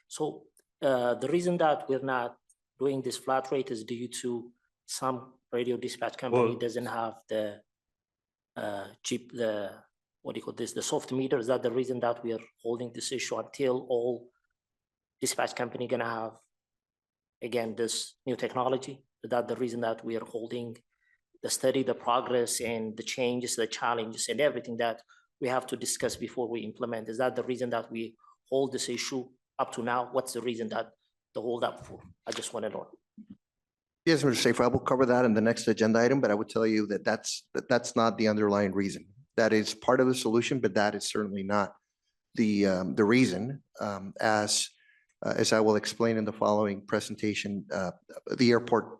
So the reason that we're not doing this flat rate is due to some radio dispatch company doesn't have the the soft meter. Is that the reason that we are holding this issue until all dispatch company gonna have, again, this new technology? Is that the reason that we are holding the study, the progress, and the changes, the challenges, and everything that we have to discuss before we implement? Is that the reason that we hold this issue up to now? What's the reason that the hold up for? I just want to know. Yes, Mr. Safer, I will cover that in the next agenda item, but I would tell you that that's not the underlying reason. That is part of the solution, but that is certainly not the reason. As I will explain in the following presentation, the airport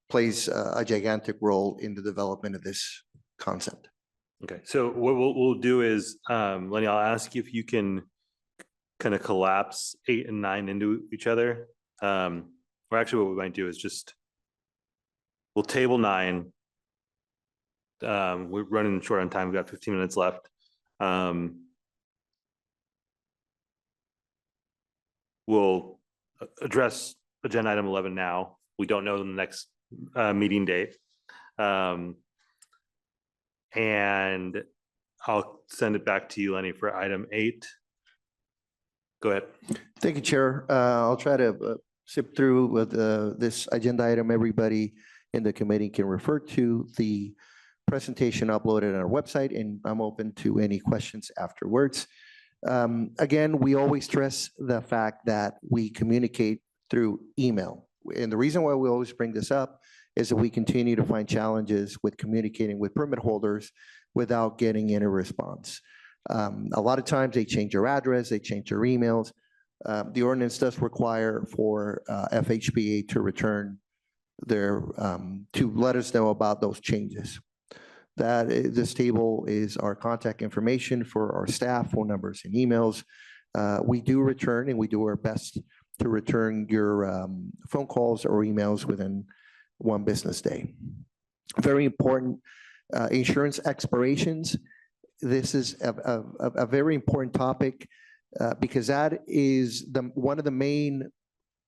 plays a gigantic role in the development of this concept. Okay, so what we'll do is, Lenny, I'll ask you if you can kind of collapse 8 and 9 into each other. Or actually what we might do is we'll table 9. We're running short on time. We've got 15 minutes left. We'll address agenda item 11 now. We don't know the next meeting date. And I'll send it back to you, Lenny, for item 8. Go ahead. Thank you, Chair. I'll try to zip through with this agenda item. Everybody in the committee can refer to the presentation uploaded on our website, and I'm open to any questions afterwards. Again, we always stress the fact that we communicate through email. And the reason why we always bring this up is that we continue to find challenges with communicating with permit holders without getting any response. A lot of times they change their address, they change their emails. The ordinance does require for FHVA to return to let us know about those changes. This table is our contact information for our staff, phone numbers and emails. We do return, and we do our best to return your phone calls or emails within 1 business day. Very important, insurance expirations. This is a very important topic because that is one of the main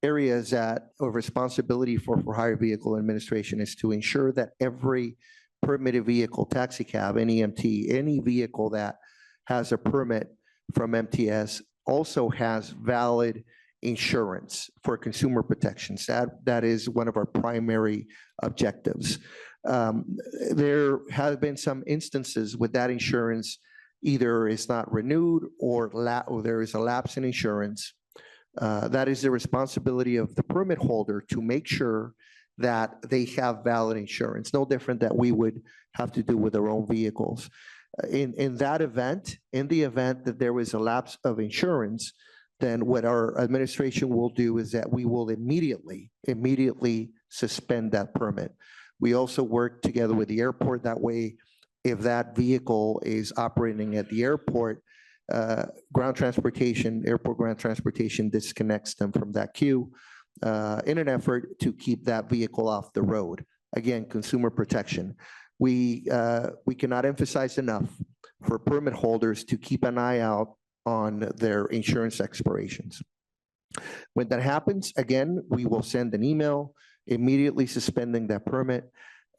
areas that of responsibility for hire vehicle administration is to ensure that every permitted vehicle, taxi cab, any EMT, any vehicle that has a permit from MTS also has valid insurance for consumer protections. That is one of our primary objectives. There have been some instances with that insurance, either it's not renewed or there is a lapse in insurance. That is the responsibility of the permit holder to make sure that they have valid insurance, no different that we would have to do with our own vehicles. In that event, in the event that there was a lapse of insurance, then what our administration will do is that we will immediately suspend that permit. We also work together with the airport. That way, if that vehicle is operating at the airport, ground transportation, airport ground transportation disconnects them from that queue in an effort to keep that vehicle off the road. Again, consumer protection. We cannot emphasize enough for permit holders to keep an eye out on their insurance expirations. When that happens, again, we will send an email immediately suspending that permit.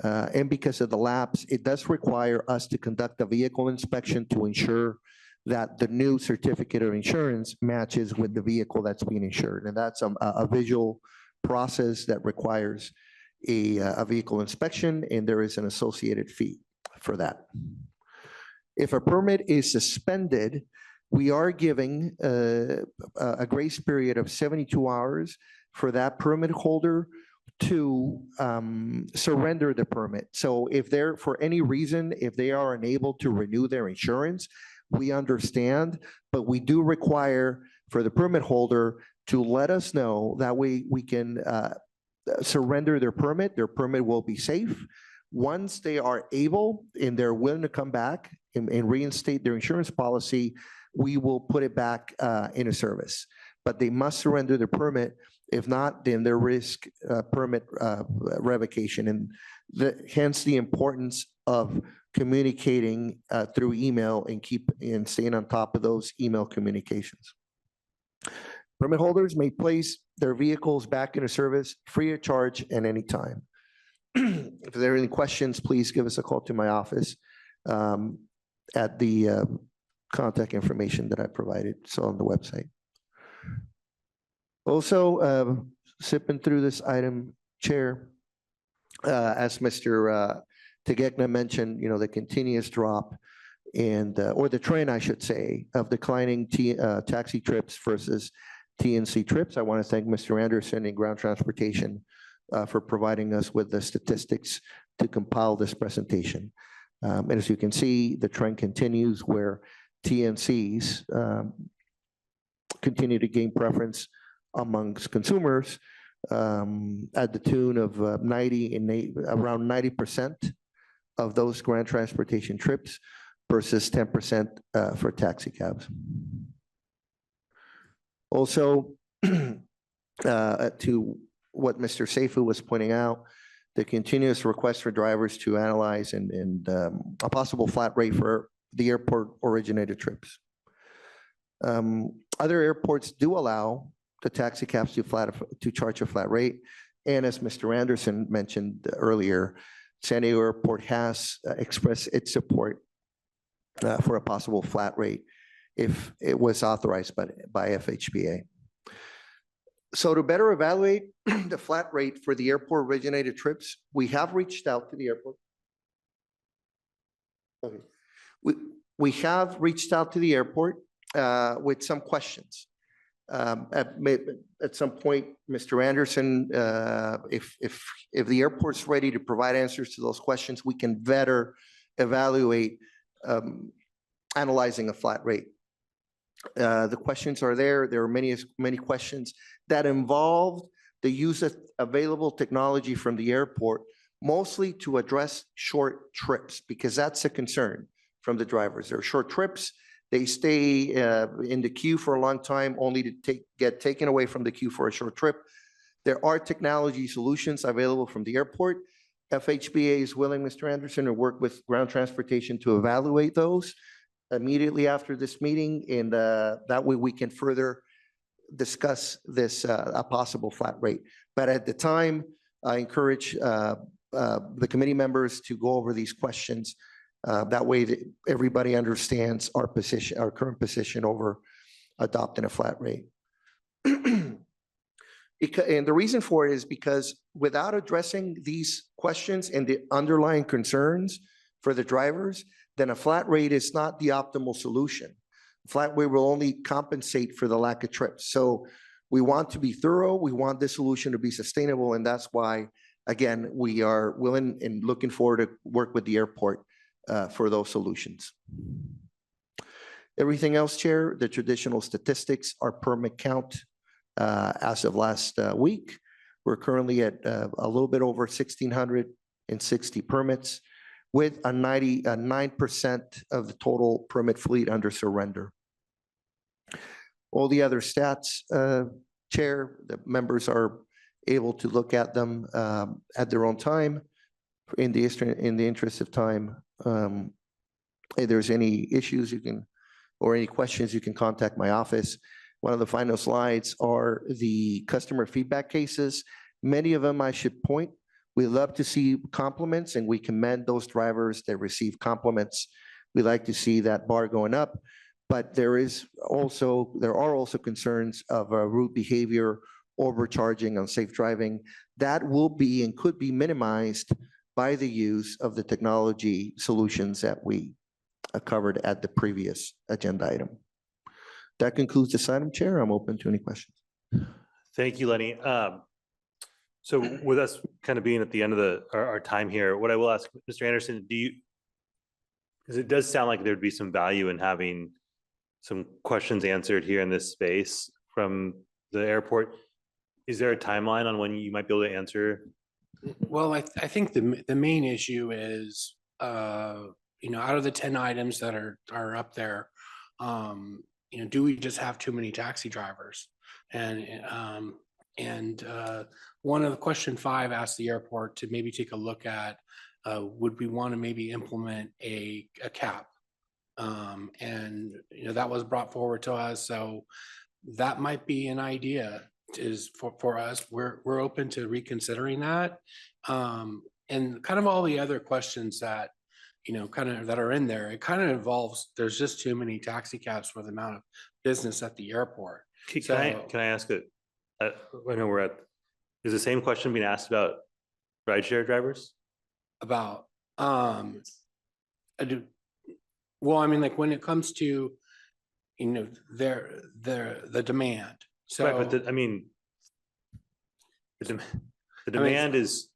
And because of the lapse, it does require us to conduct a vehicle inspection to ensure that the new certificate of insurance matches with the vehicle that's being insured. And that's a visual process that requires a vehicle inspection, and there is an associated fee for that. If a permit is suspended, we are giving a grace period of 72 hours for that permit holder to surrender the permit. So if they're, for any reason, if they are unable to renew their insurance, we understand, but we do require for the permit holder to let us know. That way we can surrender their permit. Their permit will be safe. Once they are able and they're willing to come back and reinstate their insurance policy, we will put it back into service. But they must surrender their permit. If not, then they risk permit revocation. And hence the importance of communicating through email and staying on top of those email communications. Permit holders may place their vehicles back into service free of charge at any time. If there are any questions, please give us a call to my office at the contact information that I provided, so on the website. Also, sipping through this item, Chair, as Mr. Tegekna mentioned, the continuous drop and or the trend, I should say, of declining taxi trips versus TNC trips. I want to thank Mr. Anderson and Ground Transportation for providing us with the statistics to compile this presentation. And as you can see, the trend continues where TNCs continue to gain preference amongst consumers at the tune of around 90% of those ground transportation trips versus 10% for taxi cabs. Also, to what Mr. Seifu was pointing out, the continuous request for drivers to analyze and a possible flat rate for the airport originated trips. Other airports do allow the taxi cabs to charge a flat rate. And as Mr. Anderson mentioned earlier, San Diego Airport has expressed its support for a possible flat rate if it was authorized by FHVA. So to better evaluate the flat rate for the airport originated trips, we have reached out to the airport. Okay. We have reached out to the airport with some questions. At some point, Mr. Anderson, if the airport's ready to provide answers to those questions, we can better evaluate analyzing a flat rate. The questions are there. There are many questions that involve the use of available technology from the airport, mostly to address short trips, because that's a concern from the drivers. They're short trips. They stay in the queue for a long time, only to get taken away from the queue for a short trip. There are technology solutions available from the airport. FHVA is willing, Mr. Anderson, to work with ground transportation to evaluate those immediately after this meeting, and that way we can further discuss this, a possible flat rate. But at the time, I encourage the committee members to go over these questions. That way that everybody understands our position, our current position over adopting a flat rate. And the reason for it is because without addressing these questions and the underlying concerns for the drivers, then a flat rate is not the optimal solution. Flat rate will only compensate for the lack of trips. So we want to be thorough. We want this solution to be sustainable. And that's why, again, we are willing and looking forward to work with the airport for those solutions. Everything else, Chair, the traditional statistics, our permit count as of last week. We're currently at a little bit over 1,660 permits with a 9% of the total permit fleet under surrender. All the other stats, Chair, the members are able to look at them at their own time. In the interest of time, if there's any issues, you can, or any questions, you can contact my office. One of the final slides are the customer feedback cases. Many of them, I should point, we love to see compliments, and we commend those drivers that receive compliments. We like to see that bar going up, but there are also concerns of route behavior, overcharging, unsafe driving. That will be and could be minimized by the use of the technology solutions that we covered at the previous agenda item. That concludes this item, Chair. I'm open to any questions. Thank you, Lenny. So with us kind of being at the end of our time here, what I will ask, Mr. Anderson, because it does sound like there'd be some value in having some questions answered here in this space from the airport. Is there a timeline on when you might be able to answer? Well, I think the main issue is, out of the 10 items that are up there, do we just have too many taxi drivers? And one of the question 5 asked the airport to maybe take a look at, would we want to maybe implement a cap? And that was brought forward to us. So that might be an idea is for us. We're open to reconsidering that. And kind of all the other questions that, that are in there, it kind of involves, there's just too many taxi cabs for the amount of business at the airport. Can I ask it? I know is the same question being asked about rideshare drivers? About, well, I mean, like when it comes to, the demand. So, right, but the demand is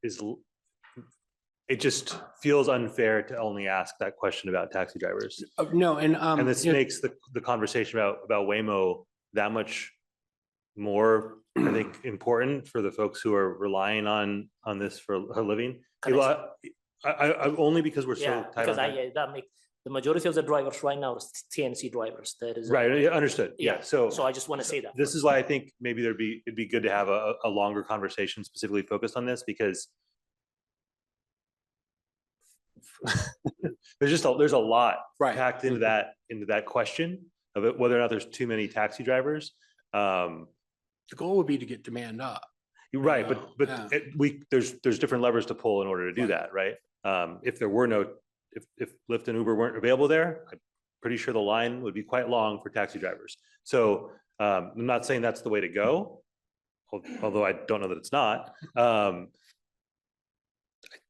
it just feels unfair to only ask that question about taxi drivers. No, and this makes the conversation about Waymo that much more, I think, important for the folks who are relying on this for a living. I only because we're so tight on time. That makes the majority of the drivers right now are TNC drivers. That is right. Understood. Yeah. So I just want to say that this is why I think maybe it'd be good to have a longer conversation specifically focused on this, because there's a lot packed into that question of it, whether or not there's too many taxi drivers. The goal would be to get demand up. Right, but there's different levers to pull in order to do that, right? If there were if Lyft and Uber weren't available there, I'm pretty sure the line would be quite long for taxi drivers. So I'm not saying that's the way to go, although I don't know that it's not. I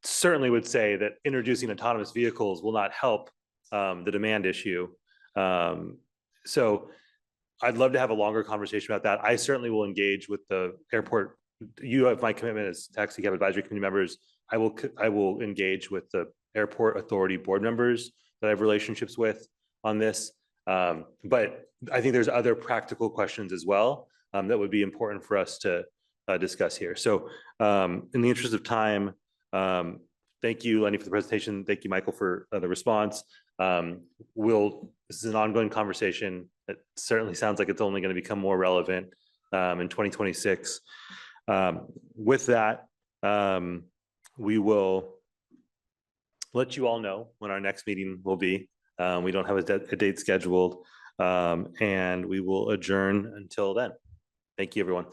certainly would say that introducing autonomous vehicles will not help the demand issue. So I'd love to have a longer conversation about that. I certainly will engage with the airport. You have my commitment as Taxicab Advisory Committee members. I will engage with the Airport Authority board members that I have relationships with on this. But I think there's other practical questions as well that would be important for us to discuss here. So in the interest of time, thank you, Lenny, for the presentation. Thank you, Michael, for the response. This is an ongoing conversation. It certainly sounds like it's only going to become more relevant in 2026. With that, we will let you all know when our next meeting will be. We don't have a date scheduled, and we will adjourn until then. Thank you, everyone.